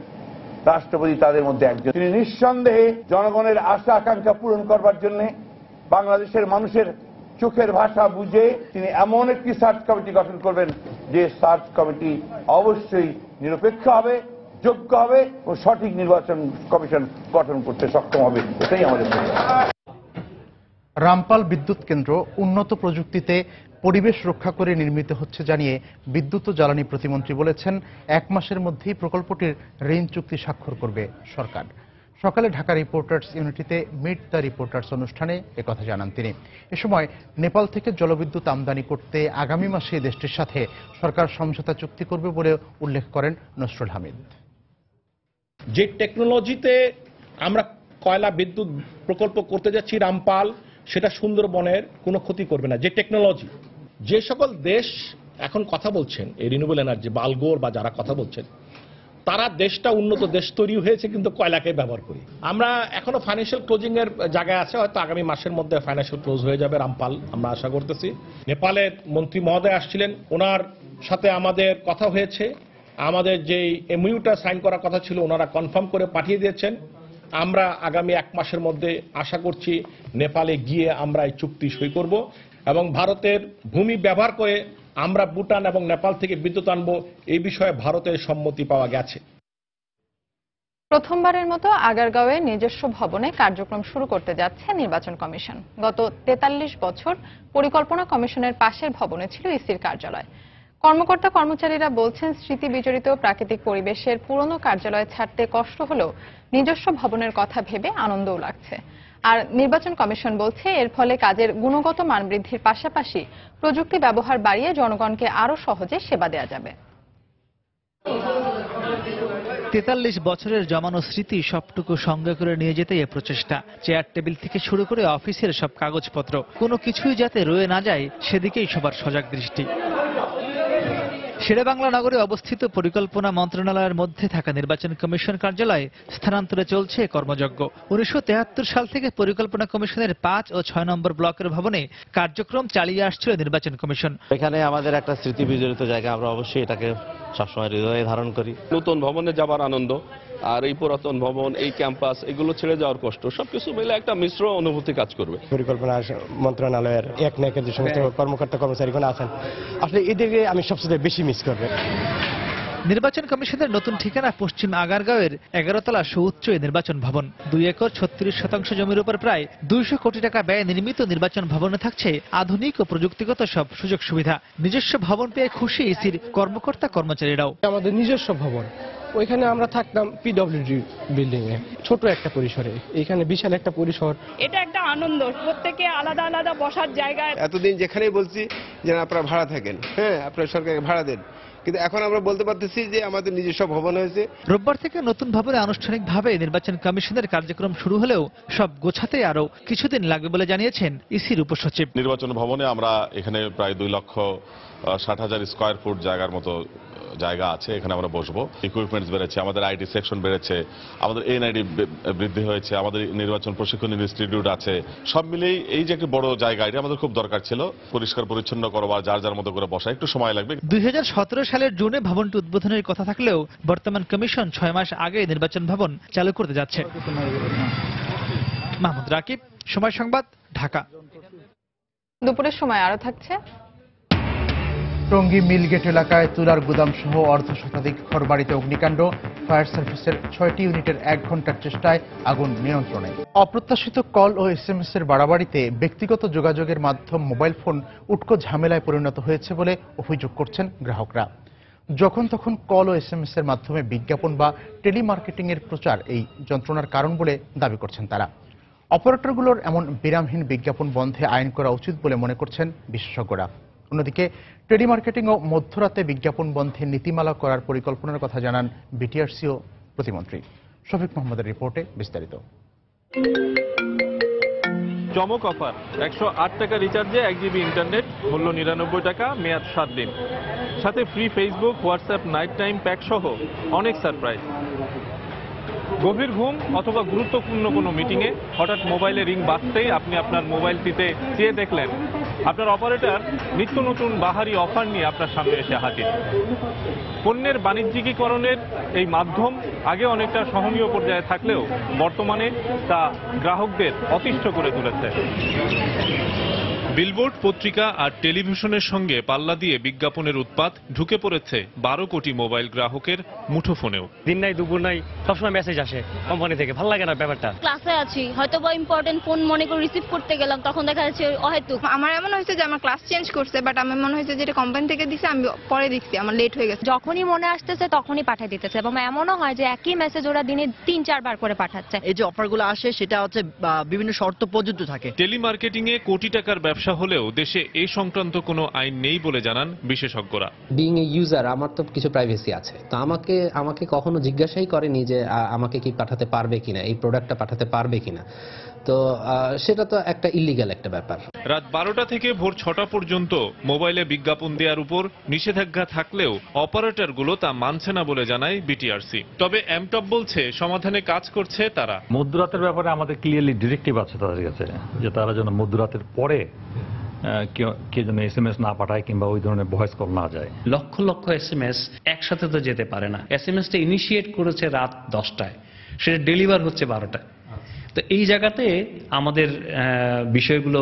রাষ্ট্রপতি তাদের মধ্যে একজন। তিনি নিঃসন্দেহে জনগণের আশা আকাঙ্ক্ষা পূরণ করবার জন্য বাংলাদেশের মানুষের চোখের ভাষা বুঝে তিনি এমন একটি সার্চ কমিটি গঠন করবেন যে সার্চ কমিটি অবশ্যই নিরপেক্ষ হবে, যোগ্য হবে ও সঠিক নির্বাচন কমিশন গঠন করতে সক্ষম হবে। এটাই আমাদের। রামপাল বিদ্যুৎ কেন্দ্র উন্নত প্রযুক্তিতে পরিবেশ রক্ষা করে নির্মিত হচ্ছে জানিয়ে বিদ্যুৎ ও জ্বালানি প্রতিমন্ত্রী বলেছেন 1 মাসের মধ্যেই প্রকল্পটির ঋণ চুক্তি স্বাক্ষর করবে সরকার। সকালে ঢাকা রিপোর্টার্স ইউনিটিতে মিট দ্য রিপোর্টার্স অনুষ্ঠানে একথা জানান তিনি। এ সময় নেপাল থেকে জলবিদ্যুৎ আমদানি করতে আগামী মাসে দেশটির সাথে সরকার সমঝোতা চুক্তি করবে বলে উল্লেখ করেন নসরুল হামিদ। যে টেকনোলজিতে আমরা কয়লা বিদ্যুৎ প্রকল্প করতে যাচ্ছি রামপাল, সেটা সুন্দরবনের কোনো ক্ষতি করবে না। যে টেকনোলজি, যে সকল দেশ এখন কথা বলছেন এই রিনিউয়েবল এনার্জি বা আলগোর বা যারা কথা বলছেন, তারা দেশটা উন্নত দেশ তৈরি হয়েছে কিন্তু কয়লাকে ব্যবহার করি। আমরা এখনো ফাইন্যান্সিয়াল ক্লোজিং এর জায়গায় আছে, হয়তো আগামী মাসের মধ্যে ফাইন্যান্সিয়াল ক্লোজ হয়ে যাবে রামপাল, আমরা আশা করতেছি। নেপালের মন্ত্রী মহোদয় আসছিলেন, ওনার সাথে আমাদের কথা হয়েছে। আমাদের যে এমইউটা সাইন করার কথা ছিল ওনারা কনফার্ম করে পাঠিয়ে দিয়েছেন। আমরা আগামী 1 মাসের মধ্যে আশা করছি নেপালে গিয়ে আমরা এই চুক্তি সই করব এবং ভারতের ভূমি ব্যবহার করে আমরা ভুটান এবং নেপাল থেকে বিদ্যুৎ আনব, এই বিষয়ে ভারতের সম্মতি পাওয়া গেছে। প্রথমবারের মতো আগারগাঁওয়ে নিজস্ব ভবনে কার্যক্রম শুরু করতে যাচ্ছে নির্বাচন কমিশন। গত 43 বছর পরিকল্পনা কমিশনের পাশের ভবনে ছিল ইসির কার্যালয়। কর্মকর্তা কর্মচারীরা বলছেন, স্মৃতি বিজড়িত প্রাকৃতিক পরিবেশের পুরনো কার্যালয় ছাড়তে কষ্ট হলেও নিজস্ব ভবনের কথা ভেবে আনন্দও লাগছে। আর নির্বাচন কমিশন বলছে, এর ফলে কাজের গুণগত মান বৃদ্ধির পাশাপাশি প্রযুক্তি ব্যবহার বাড়িয়ে জনগণকে আরও সহজে সেবা দেওয়া যাবে। 43 বছরের জমানো স্মৃতি সবটুকু সঙ্গে করে নিয়ে যেতে এ প্রচেষ্টা। চেয়ার টেবিল থেকে শুরু করে অফিসের সব কাগজপত্র, কোনো কিছুই যাতে রয়ে না যায় সেদিকেই সবার সজাগ দৃষ্টি। শেরেবাংলা নগরে অবস্থিত পরিকল্পনা মন্ত্রণালয়ের মধ্যে থাকা নির্বাচন কমিশন কার্যালয়ে স্থানান্তরে চলছে কর্মযজ্ঞ। 1973 সাল থেকে পরিকল্পনা কমিশনের 5 ও 6 নম্বর ব্লকের ভবনে কার্যক্রম চালিয়ে আসছিল নির্বাচন কমিশন। এখানে আমাদের একটা স্মৃতি বিজড়িত জায়গা, আমরা অবশ্যই এটাকে সবসময় হৃদয়ে ধারণ করি। নতুন ভবনে যাবার আনন্দ আর এই পুরাতন ভবন, এই ক্যাম্পাস, এগুলো ছেড়ে যাওয়ার কষ্ট, সবকিছু মিলে একটা মিশ্র অনুভূতি কাজ করবে। পরিকল্পনা মন্ত্রণালয়ের এক নায়ক যে সমস্ত কর্মকর্তা কর্মচারীগণ আছেন, আসলে এদেরকে আমি সবচেয়ে বেশি মিস করব। নির্বাচন কমিশনের নতুন ঠিকানা পশ্চিম আগারগাঁওয়ের 11 তলা সুউচ্চ নির্বাচন ভবন। 2 একর 36 শতাংশ জমির উপর প্রায় 200 কোটি টাকা ব্যয়ে নির্মিত নির্বাচন ভবনে থাকছে আধুনিক ও প্রযুক্তিগত সব সুযোগ সুবিধা। নিজস্ব ভবন পেয়ে খুশি ইসির কর্মকর্তা কর্মচারীরাও। আমাদের নিজস্ব ভবন, ওইখানে আমরা থাকতাম পিডব্লিউডি বিল্ডিং এ, ছোট একটা পরিসরে, এখানে বিশাল একটা পরিসর। এটা একটা আনন্দ, প্রত্যেকে আলাদা আলাদা বসার জায়গা। এতদিন যেখানেই বলছি যে আপনারা ভাড়া থাকেন, হ্যাঁ আপনারা সরকারকে ভাড়া দেন, কিন্তু এখন আমরা বলতে পারতেছি যে আমাদের নিজস্ব ভবন হয়েছে। রোববার থেকে নতুন ভবনে আনুষ্ঠানিকভাবে নির্বাচন কমিশনের কার্যক্রম শুরু হলেও সব গোছাতে আরো কিছুদিন লাগবে বলে জানিয়েছেন ইসির উপসচিব। নির্বাচন ভবনে আমরা এখানে প্রায় 2,60,000 স্কয়ার ফুট জায়গার মতো জায়গা আছে, এখানে আমরা বসবো। ইকুইপমেন্টস বেড়েছে, আমাদের আইটি সেকশন বেড়েছে, আমাদের এনআইডি বৃদ্ধি হয়েছে, আমাদের নির্বাচন প্রশিক্ষণ ইনস্টিটিউট আছে। সব মিলেই এই যে একটি বড় জায়গা, এটা আমাদের খুব দরকার ছিল। পরিষ্কার পরিচ্ছন্ন করবার, যার যার মতো করে বসা একটু সময় লাগবে। 2017 সালের জুনে ভবনটি উদ্বোধনের কথা থাকলেও বর্তমান কমিশন 6 মাস আগে নির্বাচন ভবন চালু করতে যাচ্ছে। মাহমুদ রাকিব, সময় সংবাদ, ঢাকা। দুপুরের সময় আরো থাকছে। টঙ্গী মিলগেট এলাকায় তুলার গুদাম সহ অর্ধশতাধিক ঘরবাড়িতে অগ্নিকাণ্ড। ফায়ার সার্ভিসের 6টি ইউনিটের 1 ঘন্টার চেষ্টায় আগুন নিয়ন্ত্রণে। অপ্রত্যাশিত কল ও এসএমএস এর বাড়াবাড়িতে ব্যক্তিগত যোগাযোগের মাধ্যম মোবাইল ফোন উটকো ঝামেলায় পরিণত হয়েছে বলে অভিযোগ করছেন গ্রাহকরা। যখন তখন কল ও এসএমএস এর মাধ্যমে বিজ্ঞাপন বা টেলিমার্কেটিং এর প্রচার এই যন্ত্রণার কারণ বলে দাবি করছেন তারা। অপারেটরগুলোর এমন বিরামহীন বিজ্ঞাপন বন্ধে আইন করা উচিত বলে মনে করছেন বিশেষজ্ঞরা। অন্যদিকে টেলিমার্কেটিং ও মধ্যরাতে বিজ্ঞাপন বন্ধে নীতিমালা করার পরিকল্পনার কথা জানান বিটিআরসিও প্রতিমন্ত্রী। শফিক মোহাম্মদের রিপোর্টে বিস্তারিত। চমক অফার, 108 টাকা রিচার্জে 1 জিবি ইন্টারনেট, মূল্য 99 টাকা, মেয়াদ 7 দিন, সাথে free Facebook, WhatsApp night time pack সহ অনেক সারপ্রাইজ। গভীর ঘুম অথবা গুরুত্বপূর্ণ কোনো মিটিংয়ে হঠাৎ মোবাইলে রিং বাজতেই আপনি আপনার মোবাইলটিতে চেয়ে দেখলেন আপনার অপারেটর নিত্য নতুন বাহারি অফার নিয়ে আপনার সামনে এসে হাজির। পণ্যের বাণিজ্যিকীকরণের এই মাধ্যম আগে অনেকটা সহনীয় পর্যায়ে থাকলেও বর্তমানে তা গ্রাহকদের অতিষ্ঠ করে তুলেছে। বিলবোর্ড, পত্রিকা আর টেলিভিশনের সঙ্গে পাল্লা দিয়ে বিজ্ঞাপনের উৎপাত ঢুকে পড়েছে 12 কোটি মোবাইল গ্রাহকের মুঠোফোনেও। দিন নাই দুপুর নাই সবসময় মেসেজ আসে কোম্পানি থেকে, ভালো লাগে না ব্যাপারটা। ক্লাসে আছি, হয়তো বা ইম্পর্টেন্ট ফোন মনে করে রিসিভ করতে গেলাম, তখন দেখা যাচ্ছে অহেতুক। আমার এমন হয়েছে যে আমার ক্লাস চেঞ্জ করছে, বাট আমার মনে হয়েছে যে এটা কোম্পানি থেকে দিছে, আমি পরে দেখছি আমার লেট হয়ে গেছে। যখনই মনে আসতেছে তখনই পাঠিয়ে দিতেছে, এবং এমনও হয় যে একই মেসেজ ওরা দিনে 3-4 বার করে পাঠাচ্ছে। এই যে অফারগুলো আসে সেটা হচ্ছে বিভিন্ন শর্ত প্রযোজ্য থাকে। টেলিমার্কেটিং এ কোটি টাকার ব্যবসা হলেও দেশে এই সংক্রান্ত কোনো আইন নেই বলে জানান বিশেষজ্ঞরা। বিইং এ ইউজার, আমার তো কিছু প্রাইভেসি আছে, তো আমাকে কখনো জিজ্ঞাসাই করেনি যে আমাকে কি পাঠাতে পারবে কিনা, এই প্রোডাক্টটা পাঠাতে পারবে কিনা, তো সেটা তো একটা ইলিগ্যাল একটা ব্যাপার। রাত 12টা থেকে ভোর 6টা পর্যন্ত মোবাইলে বিজ্ঞাপন দেওয়ার উপর নিষেধাজ্ঞা থাকলেও অপারেটরগুলো তা মানছে না বলে জানায় বিটিআরসি। তবে এমটপ বলছে সমাধানে কাজ করছে তারা। মধ্যরাতের ব্যাপারে আমাদের ক্লিয়ারলি ডিরেক্টিভ আছে তাদের কাছে, যে তারা যেন মধ্যরাতের পরে কে যেন এসএমএস না পাঠায় কিংবা ওই ধরনের ভয়েস কল না যায়। লক্ষ লক্ষ এসএমএস একসাথে তো যেতে পারে না। এসএমএসটা ইনিশিয়েট করেছে রাত 10টায়, সেটা ডেলিভার হচ্ছে 12টায়। তো এই জায়গাতে আমাদের বিষয়গুলো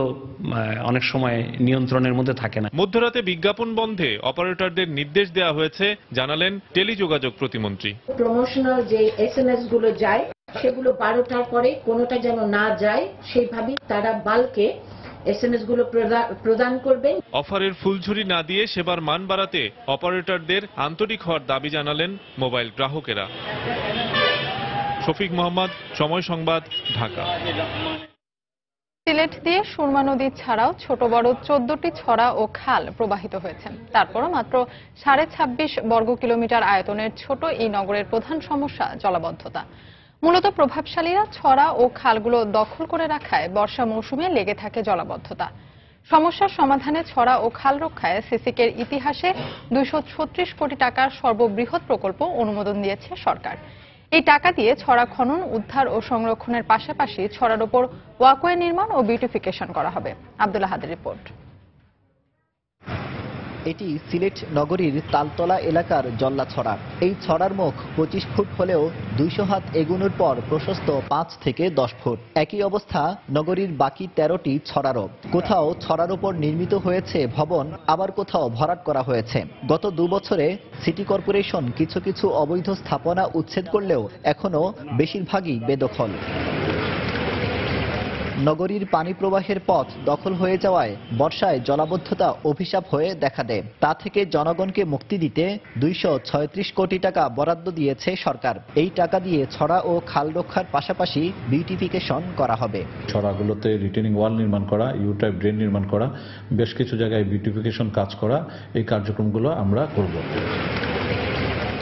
অনেক সময় নিয়ন্ত্রণের মধ্যে থাকে না। মধ্যরাতে বিজ্ঞাপন বন্ধে অপারেটরদের নির্দেশ দেওয়া হয়েছে জানালেন টেলিযোগাযোগ প্রতিমন্ত্রী। প্রমোশনাল যে এসএমএস গুলো যায় সেগুলো 12টার পরে কোনোটা যেন না যায়, সেইভাবে তারা বাল্কে এসএমএস গুলো প্রদান করবেন। অফারের ফুলঝুরি না দিয়ে সেবার মান বাড়াতে অপারেটরদের আন্তরিক হওয়ার দাবি জানালেন মোবাইল গ্রাহকেরা। শফিক মোহাম্মদ, সময় সংবাদ, ঢাকা। সিলেট দিয়ে সুরমা নদী ছাড়াও ছোট বড় 14টি ছড়া ও খাল প্রবাহিত হয়েছে। তারপরও মাত্র 26.5 বর্গ কিলোমিটার আয়তনের ছোট এই নগরের প্রধান সমস্যা জলাবদ্ধতা। মূলত প্রভাবশালীরা ছড়া ও খালগুলো দখল করে রাখায় বর্ষা মৌসুমে লেগে থাকে জলাবদ্ধতা। সমস্যার সমাধানে ছড়া ও খাল রক্ষায় সিসিকের ইতিহাসে 236 কোটি টাকার সর্ববৃহৎ প্রকল্প অনুমোদন দিয়েছে সরকার। এই টাকা দিয়ে ছড়া খনন, উদ্ধার ও সংরক্ষণের পাশাপাশি ছড়ার উপর ওয়াকওয়ে নির্মাণ ও বিউটিফিকেশন করা হবে। আব্দুল আহাদের রিপোর্ট। এটি সিলেট নগরীর তালতলা এলাকার জল্লাছড়া। এই ছড়ার মুখ 25 ফুট হলেও 200 হাত এগুনোর পর প্রশস্ত 5 থেকে 10 ফুট। একই অবস্থা নগরীর বাকি 13টি ছড়ারও। কোথাও ছড়ার উপর নির্মিত হয়েছে ভবন, আবার কোথাও ভরাট করা হয়েছে। গত 2 বছরে সিটি কর্পোরেশন কিছু কিছু অবৈধ স্থাপনা উচ্ছেদ করলেও এখনো বেশিরভাগই বেদখল। নগরীর পানি প্রবাহের পথ দখল হয়ে যাওয়ায় বর্ষায় জলাবদ্ধতা অভিশাপ হয়ে দেখা দেয়। তা থেকে জনগণকে মুক্তি দিতে 236 কোটি টাকা বরাদ্দ দিয়েছে সরকার। এই টাকা দিয়ে ছড়া ও খাল রক্ষার পাশাপাশি বিউটিফিকেশন করা হবে। ছড়াগুলোতে রিটেনিং ওয়াল নির্মাণ করা, ইউ টাইপ ড্রেন নির্মাণ করা, বেশ কিছু জায়গায় বিউটিফিকেশন কাজ করা, এই কার্যক্রমগুলো আমরা করব।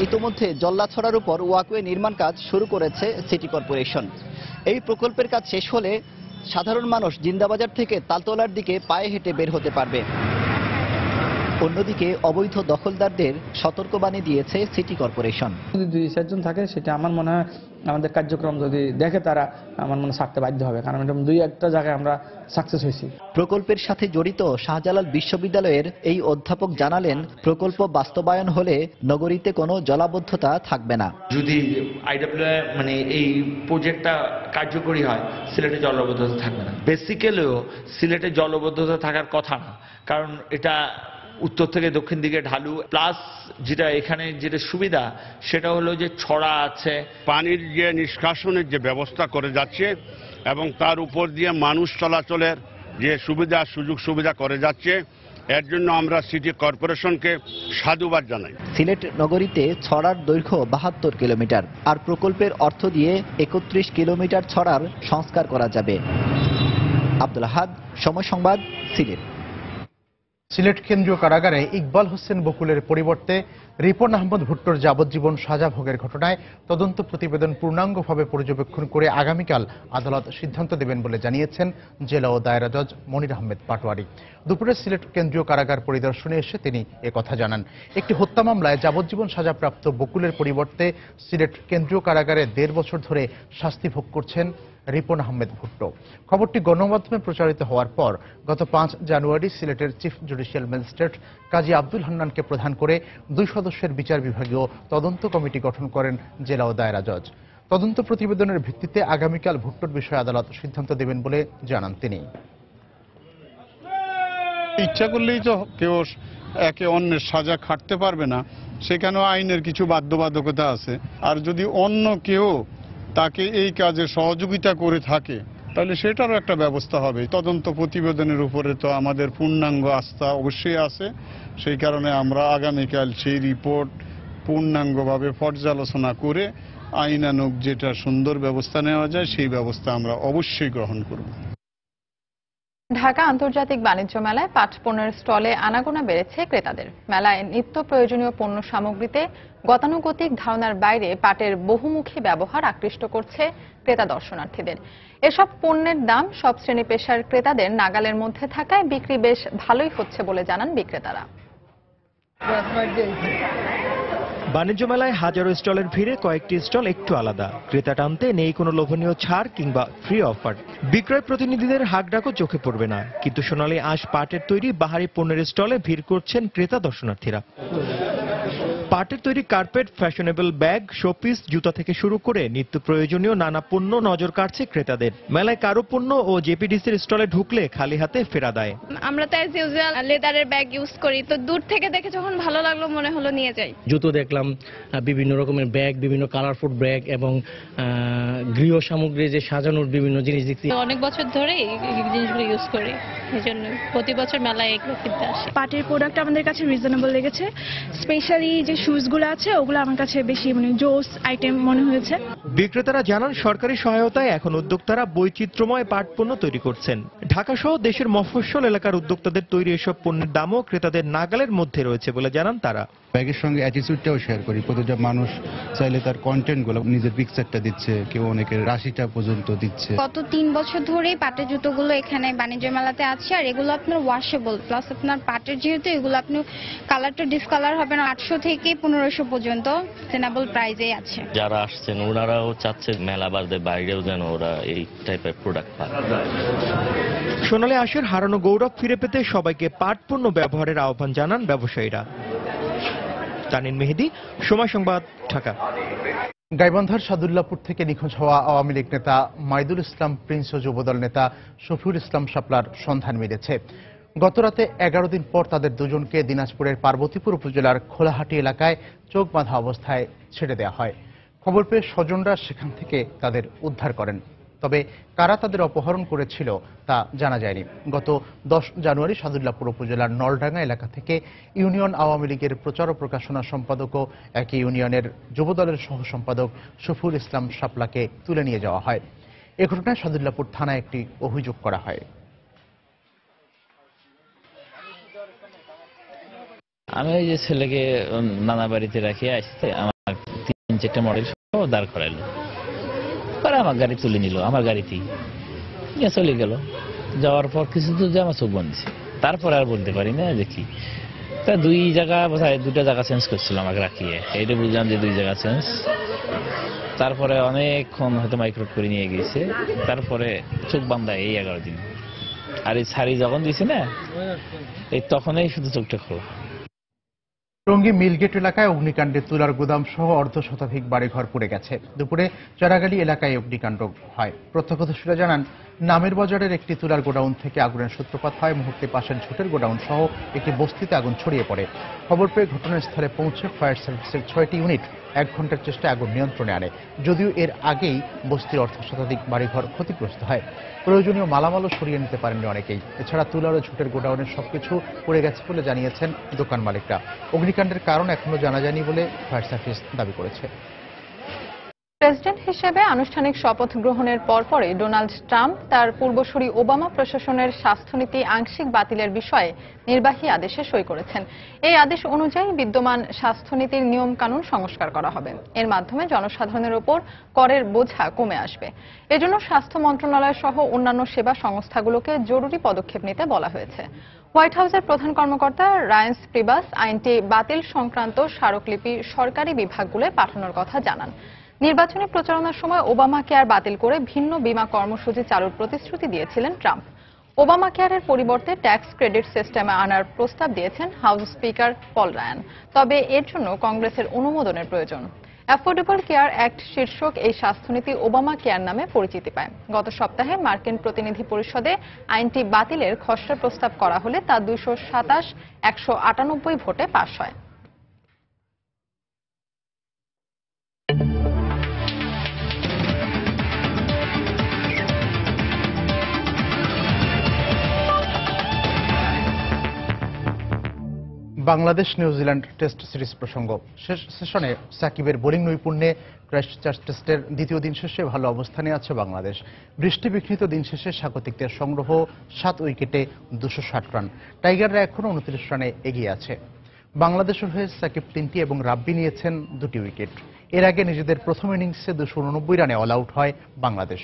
ইতোমধ্যে জল্লাছড়ার উপর ওয়াকওয়ে নির্মাণ কাজ শুরু করেছে সিটি কর্পোরেশন। এই প্রকল্পের কাজ শেষ হলে সাধারণ মানুষ জিন্দাবাজার থেকে তালতলার দিকে পায়ে হেঁটে বের হতে পারবে। অন্যদিকে অবৈধ দখলদারদের সতর্কবাণী দিয়েছে সিটি কর্পোরেশন। যদি 2-4 জন থাকে সেটা আমার মনে হয় আমাদের কার্যক্রম যদি দেখে তারা আমার মনে ছাড়তে বাধ্য হবে, কারণ এরকম 2-1টা জায়গায় আমরা সাকসেস হয়েছি। প্রকল্পের সাথে জড়িত শাহজালাল বিশ্ববিদ্যালয়ের এই অধ্যাপক জানালেন, প্রকল্প বাস্তবায়ন হলে নগরীতে কোনো জলাবদ্ধতা থাকবে না। যদি আইডব্লিউ মানে এই প্রজেক্টটা কার্যকরী হয়, সিলেটে জলাবদ্ধতা থাকবে না। বেসিক্যালিও সিলেটে জলাবদ্ধতা থাকার কথা না, কারণ এটা উত্তর থেকে দক্ষিণ দিকে ঢালু, প্লাস যেটা এখানে যেটা সুবিধা সেটা হলো যে ছড়া আছে, পানির যে নিষ্কাশনের যে ব্যবস্থা করে যাচ্ছে এবং তার উপর দিয়ে মানুষ চলাচলের যে সুবিধা সুযোগ সুবিধা করে যাচ্ছে, এর জন্য আমরা সিটি কর্পোরেশনকে সাধুবাদ জানাই। সিলেট নগরীতে ছড়ার দৈর্ঘ্য 72 কিলোমিটার, আর প্রকল্পের অর্থ দিয়ে 31 কিলোমিটার ছড়ার সংস্কার করা যাবে। আব্দুল আহাদ, সময় সংবাদ, সিলেট। সিলেট কেন্দ্রীয় কারাগারে ইকবাল হোসেন বকুলের পরিবর্তে রিপন আহমদ ভুট্টোর যাবজ্জীবন সাজা ভোগের ঘটনায় তদন্ত প্রতিবেদন পূর্ণাঙ্গভাবে পর্যবেক্ষণ করে আগামীকাল আদালত সিদ্ধান্ত দেবেন বলে জানিয়েছেন জেলা ও দায়রা জজ মনির আহমেদ পাটোয়ারি। দুপুরে সিলেট কেন্দ্রীয় কারাগার পরিদর্শনে এসে তিনি একথা জানান। একটি হত্যা মামলায় যাবজ্জীবন সাজাপ্রাপ্ত বকুলের পরিবর্তে সিলেট কেন্দ্রীয় কারাগারে 1.5 বছর ধরে শাস্তি ভোগ করছেন রিপন আহমেদ ভুট্টো। খবরটি গণমাধ্যমে প্রচারিত হওয়ার পর গত 5 জানুয়ারি সিলেটের চিফ জুডিশিয়াল ম্যাজিস্ট্রেট কাজী আব্দুল হান্নানকে প্রধান করে 2 সদস্যের বিচার বিভাগীয় তদন্ত কমিটি গঠন করেন জেলা ও দায়রা জজ। তদন্ত প্রতিবেদনের ভিত্তিতে আগামীকাল ভুট্টোর বিষয়ে আদালত সিদ্ধান্ত দেবেন বলে জানান তিনি। ইচ্ছা করলেই তো কেউ একে অন্যের সাজা খাটতে পারবে না, সেখানেও আইনের কিছু বাধ্যবাধকতা আছে। আর যদি অন্য কেউ তাকে এই কাজে সহযোগিতা করে থাকে তাহলে সেটারও একটা ব্যবস্থা হবে। তদন্ত প্রতিবেদনের উপরে তো আমাদের পূর্ণাঙ্গ আস্থা অবশ্যই আছে, সেই কারণে আমরা আগামীকাল সেই রিপোর্ট পূর্ণাঙ্গভাবে পর্যালোচনা করে আইনানুগ যেটা সুন্দর ব্যবস্থা নেওয়া যায় সেই ব্যবস্থা আমরা অবশ্যই গ্রহণ করব। ঢাকা আন্তর্জাতিক বাণিজ্য মেলায় পাট পণ্যের স্টলে আনাগোনা বেড়েছে ক্রেতাদের। মেলায় নিত্য প্রয়োজনীয় পণ্য সামগ্রীতে গতানুগতিক ধারণার বাইরে পাটের বহুমুখী ব্যবহার আকৃষ্ট করছে ক্রেতা দর্শনার্থীদের। এসব পণ্যের দাম সব শ্রেণী পেশার ক্রেতাদের নাগালের মধ্যে থাকায় বিক্রি বেশ ভালোই হচ্ছে বলে জানান বিক্রেতারা। বাণিজ্য মেলায় হাজারো স্টলের ভিড়ে কয়েকটি স্টল একটু আলাদা। ক্রেতা টানতে নেই কোনো লোভনীয় ছাড় কিংবা ফ্রি অফার। বিক্রয় প্রতিনিধিদের হাঁকডাকও চোখে পড়বে না, কিন্তু সোনালী আঁশ পাটের তৈরি বাহারি পণ্যের স্টলে ভিড় করছেন ক্রেতা দর্শনার্থীরা। পাটের তৈরি কার্পেট, ফ্যাশনেবল ব্যাগ, শোপিস, জুতা থেকে শুরু করে নিত্য প্রয়োজনীয় নানা পণ্য নজর কাটছে ক্রেতাদের। মেলায় কারো পণ্য ও জেপিডিসির স্টলে ঢুকলে খালি হাতে ফেরা দেয়। আমরা তো অ্যাজ ইউজুয়াল লেদারের ব্যাগ ইউজ করি, তো দূর থেকে দেখে যখন ভালো লাগলো মনে হলো নিয়ে যাই। জুতো দেখলাম, বিভিন্ন রকমের ব্যাগ, বিভিন্ন কালারফুল ব্যাগ এবং গৃহ সামগ্রী যে সাজানোর বিভিন্ন জিনিস দেখছি। অনেক বছর ধরে এই জিনিসগুলো ইউজ করি, এই জন্য প্রতি বছর মেলায় এগুলো কিনতে আসি। পাটের প্রোডাক্ট আমাদের কাছে রিজনেবল লেগেছে, স্পেশালি যে শুজগুলো আছে ওগুলো আমার কাছে বেশি জোস আইটেম মনে হয়েছে। বিক্রেতারা জানান, সরকারি সহায়তায় এখন উদ্যোক্তারা বৈচিত্র্যময় পাট পণ্য তৈরি করছেন। ঢাকাসহ দেশের মফস্বল এলাকার উদ্যোক্তাদের তৈরি এসব পণ্যের দামও ক্রেতাদের নাগালের মধ্যে রয়েছে বলে জানান তারা। ব্যাগের সঙ্গে অ্যাটিটিউডটাও শেয়ার করি। প্রতিটা মানুষ চাইলে তার কন্টেন্টগুলো, নিজের পিকচারটা দিচ্ছে, কেউ অনেকের রাশিটা পর্যন্ত দিচ্ছে। গত 3 বছর ধরেই পাটের জুতোগুলো এখানে বাণিজ্য মেলাতে আছে, আর এগুলো আপনার ওয়াশেবল, প্লাস আপনার পাটের যেহেতু এগুলো আপনি কালারটা ডিসকালার হবে না। 800 থেকে 1500 পর্যন্ত রিজনেবল প্রাইসে আছে। যারা আসছেন ওনারাও চাচ্ছে মেলা বাদে বাইরেও যেন ওরা এই টাইপের প্রোডাক্ট পায়। সোনালী আঁশের হারানো গৌরব ফিরে পেতে সবাইকে পাট পণ্য ব্যবহারের আহ্বান জানান ব্যবসায়ীরা। তানিন মেহেদি, সময় সংবাদ, ঢাকা। গাইবান্ধার সাদুল্লাপুর থেকে নিখোঁজ হওয়া আওয়ামী লীগ নেতা মাইদুল ইসলাম প্রিন্স ও যুবদল নেতা শফিউল ইসলাম শাপলার সন্ধান মিলেছে। গতরাতে 11 দিন পর তাদের দুজনকে দিনাজপুরের পার্বতীপুর উপজেলার খোলাহাটি এলাকায় চোখ বাঁধা অবস্থায় ছেড়ে দেওয়া হয়। খবর পেয়ে স্বজনরা সেখান থেকে তাদের উদ্ধার করেন। তবে কারা তাদের অপহরণ করেছিল তা জানা যায়নি। গত 10 জানুয়ারি সাদুল্লাপুর উপজেলার নলডাঙ্গা এলাকা থেকে ইউনিয়ন আওয়ামী লীগের প্রচার ও প্রকাশনা সম্পাদক ও একই ইউনিয়নের যুবদলের সহ সম্পাদক শফিউল ইসলাম শাপলাকে তুলে নিয়ে যাওয়া হয়। এ ঘটনায় সাদুল্লাপুর থানায় একটি অভিযোগ করা হয়। আমি ওই যে ছেলেকে নানা বাড়িতে রাখি আসতে আমার 3-4টা মডেল সহ দাঁড় করাইলো, পরে আমার গাড়ি তুলে নিল, আমার গাড়িতেই নিয়ে চলে গেল। যাওয়ার পর কিছু দূর যে আমার চোখ বন্ধছে, তারপরে আর বলতে পারি না যে কি। তা 2 জায়গা বোধহয় 2টা জায়গা চেঞ্জ করছিল আমাকে রাখিয়ে, এইটা বুঝলাম যে 2 জায়গা চেঞ্জ। তারপরে অনেকক্ষণ হয়তো মাইক্রোট করে নিয়ে গেছে, তারপরে চোখ বান্ধায় এই 11 দিন। আর এই শাড়ি যখন দিছে না, এই তখনই শুধু চোখটা খোলা। টঙ্গী মিলগেট এলাকায় অগ্নিকাণ্ডে তুলার গুদাম সহ অর্ধশতাধিক বাড়িঘর পুড়ে গেছে। দুপুরে চড়াগালি এলাকায় অগ্নিকাণ্ড হয়। প্রত্যক্ষদর্শীরা জানান, নামের বাজারের একটি তুলার গোডাউন থেকে আগুনের সূত্রপাত হয়। মুহূর্তে পাশের ঝুটের গোডাউন সহ একটি বস্তিতে আগুন ছড়িয়ে পড়ে। খবর পেয়ে ঘটনাস্থলে পৌঁছে ফায়ার সার্ভিসের 6টি ইউনিট 1 ঘন্টার চেষ্টায় আগুন নিয়ন্ত্রণে আনে। যদিও এর আগেই বস্তির অর্ধশতাধিক বাড়িঘর ক্ষতিগ্রস্ত হয়। প্রয়োজনীয় মালামালও সরিয়ে নিতে পারেননি অনেকেই। এছাড়া তুলার ও ঝুটের গোডাউনের সবকিছু পুড়ে গেছে বলে জানিয়েছেন দোকান মালিকরা। অগ্নিকাণ্ডের কারণ এখনো জানা যায়নি বলে ফায়ার সার্ভিস দাবি করেছে। প্রেসিডেন্ট হিসেবে আনুষ্ঠানিক শপথ গ্রহণের পরপরই ডোনাল্ড ট্রাম্প তার পূর্বসূরি ওবামা প্রশাসনের স্বাস্থ্যনীতি আংশিক বাতিলের বিষয়ে নির্বাহী আদেশে সই করেছেন। এই আদেশ অনুযায়ী বিদ্যমান স্বাস্থ্যনীতির নিয়মকানুন সংস্কার করা হবে। এর মাধ্যমে জনসাধারণের ওপর করের বোঝা কমে আসবে। এজন্য স্বাস্থ্য মন্ত্রণালয় সহ অন্যান্য সেবা সংস্থাগুলোকে জরুরি পদক্ষেপ নিতে বলা হয়েছে। হোয়াইট হাউসের প্রধান কর্মকর্তা রায়ান্স প্রিবাস আইনটি বাতিল সংক্রান্ত স্মারকলিপি সরকারি বিভাগগুলোয় পাঠানোর কথা জানান। নির্বাচনী প্রচারণার সময় ওবামা কেয়ার বাতিল করে ভিন্ন বীমা কর্মসূচি চালুর প্রতিশ্রুতি দিয়েছিলেন ট্রাম্প। ওবামা কেয়ারের পরিবর্তে ট্যাক্স ক্রেডিট সিস্টেমে আনার প্রস্তাব দিয়েছেন হাউস স্পিকার পল রায়ান। তবে এর জন্য কংগ্রেসের অনুমোদনের প্রয়োজন। অ্যাফোর্ডেবল কেয়ার অ্যাক্ট শীর্ষক এই স্বাস্থ্যনীতি ওবামা কেয়ার নামে পরিচিতি পায়। গত সপ্তাহে মার্কিন প্রতিনিধি পরিষদে আইনটি বাতিলের খসড়া প্রস্তাব করা হলে তা 227-198 ভোটে পাশ হয়। বাংলাদেশ নিউজিল্যান্ড টেস্ট সিরিজ প্রসঙ্গ। শেষ সেশনে সাকিবের বোলিং নৈপুণ্যে ক্রাইস্টচার্চ টেস্টের দ্বিতীয় দিন শেষে ভালো অবস্থানে আছে বাংলাদেশ। বৃষ্টি বিঘ্নিত দিন শেষে স্বাগতিকদের সংগ্রহ 7 উইকেটে 260 রান। টাইগাররা এখনও 29 রানে এগিয়ে আছে। বাংলাদেশের হয়ে সাকিব 3টি এবং রাব্বি নিয়েছেন 2টি উইকেট। এর আগে নিজেদের প্রথম ইনিংসে 289 রানে অল আউট হয় বাংলাদেশ।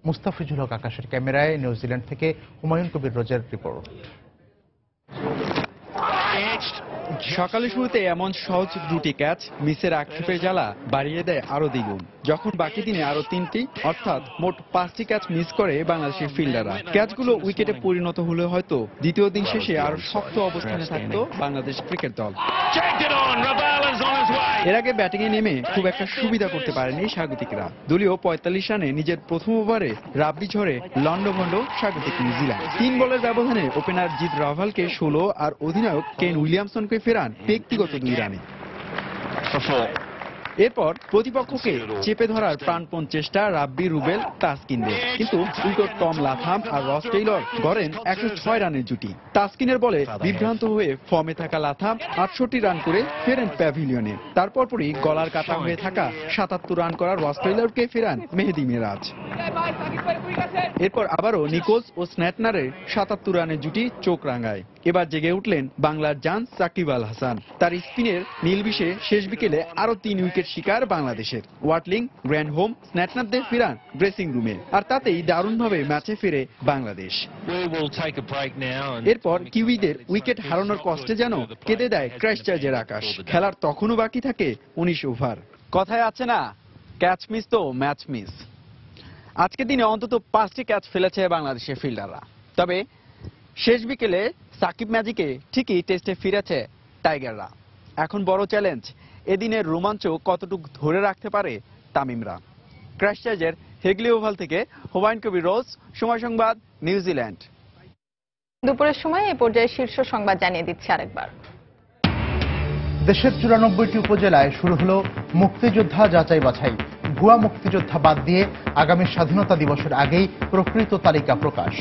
মুস্তাফিজুল হক আকাশের ক্যামেরায় নিউজিল্যান্ড থেকে হুমায়ুন কবির রোজের রিপোর্ট। সকালে শুরুতে এমন সহজ 2টি ক্যাচ মিসের আক্ষেপের জ্বালা বাড়িয়ে দেয় আরো দ্বিগুণ যখন বাকি দিনে আরো 3টি অর্থাৎ মোট 5টি ক্যাচ মিস করে বাংলাদেশের ফিল্ডাররা। ক্যাচগুলো উইকেটে পরিণত হলে হয়তো দ্বিতীয় দিন শেষে আরো শক্ত অবস্থানে থাকতো বাংলাদেশ ক্রিকেট দল। এর আগে ব্যাটিং এ নেমে খুব একটা সুবিধা করতে পারেনি স্বাগতিকরা। দলীয় 45 রানে নিজের প্রথম ওভারে রাব্বি ঝড়ে লন্ডভন্ড স্বাগতিক নিউজিল্যান্ড। 3 বলের ব্যবধানে ওপেনার জিত রাভালকে 16 আর অধিনায়ক কেন উইলিয়ামসনকে ফেরান ব্যক্তিগত 2 রানে। এরপর প্রতিপক্ষকে চেপে ধরার প্রাণপণ চেষ্টা রাব্বি, রুবেল, তাসকিনদের, কিন্তু উল্টো টম লাথাম আর রস টেইলর গড়েন 106 রানের জুটি। তাসকিনের বলে বিভ্রান্ত হয়ে ফর্মে থাকা লাথাম 68 রান করে ফেরেন প্যাভিলিয়নে। তারপর পরই গলার কাটা হয়ে থাকা 77 রান করা রস টেইলরকে ফেরান মেহেদী মিরাজ। এরপর আবারও নিকোলস ও স্ন্যাটনারের 77 রানের জুটি চোখ রাঙায়। এবার জেগে উঠলেন বাংলার জান সাকিব আল হাসান। তার স্পিনের নীলবিশে শেষ বিকেলে আরো 3 উইকেট শিকার বাংলাদেশের। ওয়াটলিং, গ্র্যান্ড হোম, স্ন্যাটনারদের ফেরান ড্রেসিং রুমে, আর তাতেই দারুণভাবে ম্যাচে ফিরে বাংলাদেশ। এরপর কিউইদের উইকেট হারানোর কষ্টে যেন কেঁদে দেয় ক্রাইস্টচার্চের আকাশ। খেলার তখনও বাকি থাকে 19 ওভার। কথায় আছে না, ক্যাচ মিস তো ম্যাচ মিস। আজকের দিনে অন্তত 5টি ক্যাচ ফেলেছে বাংলাদেশের ফিল্ডাররা। তবে শেষ বিকেলে সাকিব ম্যাজিকে ঠিকই টেস্টে ফিরেছে টাইগাররা। এখন বড় চ্যালেঞ্জ, এদিনের রোমাঞ্চ কতটুকু ধরে রাখতে পারে তামিমরা। ক্রাইস্টচার্চের হেগলি ওভাল থেকে হুমায়ুন কবির রোজ, সময় সংবাদ, নিউজিল্যান্ড। দুপুরের সময় এ পর্যায়ে শীর্ষ সংবাদ জানিয়ে দিচ্ছি আরেকবার। দেশের 94টি উপজেলায় শুরু হলো মুক্তিযোদ্ধা যাচাই বাছাই। ভুয়া মুক্তিযোদ্ধা বাদ দিয়ে আগামী স্বাধীনতা দিবসের আগেই প্রকৃত তালিকা প্রকাশ।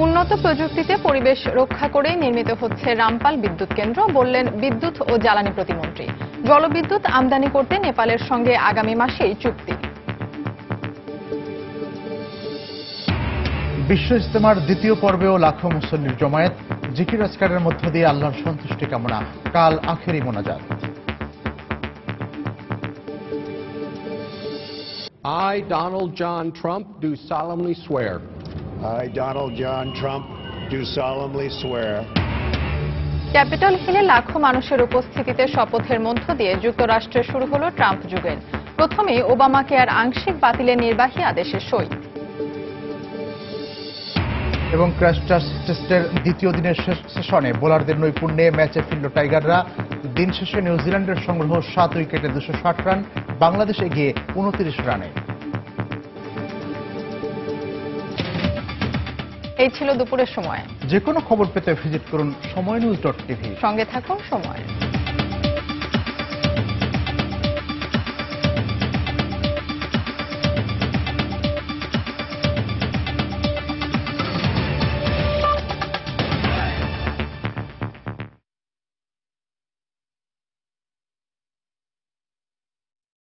উন্নত প্রযুক্তিতে পরিবেশ রক্ষা করে নির্মিত হচ্ছে রামপাল বিদ্যুৎ কেন্দ্র, বললেন বিদ্যুৎ ও জ্বালানি প্রতিমন্ত্রী। জলবিদ্যুৎ আমদানি করতে নেপালের সঙ্গে আগামী মাসেই চুক্তি। বিশ্ব ইজতেমার দ্বিতীয় পর্বেও লাখো মুসল্লির জমায়েত, জিকির আজকারের মধ্য দিয়ে আল্লাহর সন্তুষ্টি কামনা। কাল আখেরি মোনাজাত। I, Donald John Trump, do solemnly swear. I, Donald John Trump, do solemnly swear. Capitol হিলে লাখো মানুষের উপস্থিতিতে শপথের মধ্য দিয়ে যুক্তরাষ্ট্রে শুরু হলো ট্রাম্প যুগের। প্রথমে ওবামাকে আর আংশিক বাতিলের নির্বাহী আদেশে সই। এবং ক্রাইস্টচার্চ টেস্টের দ্বিতীয় দিনের শেষ সেশনে বোলারদের নৈপুণ্যে ম্যাচে ফিরল টাইগাররা। দিন শেষে নিউজিল্যান্ডের সংগ্রহ 7 উইকেটে 260 রান, বাংলাদেশ এগিয়ে 29 রানে। এই ছিল দুপুরের সময়। যে কোনো খবর পেতে ভিজিট করুন সময়নিউজ.tv। সঙ্গে থাকুন সময়।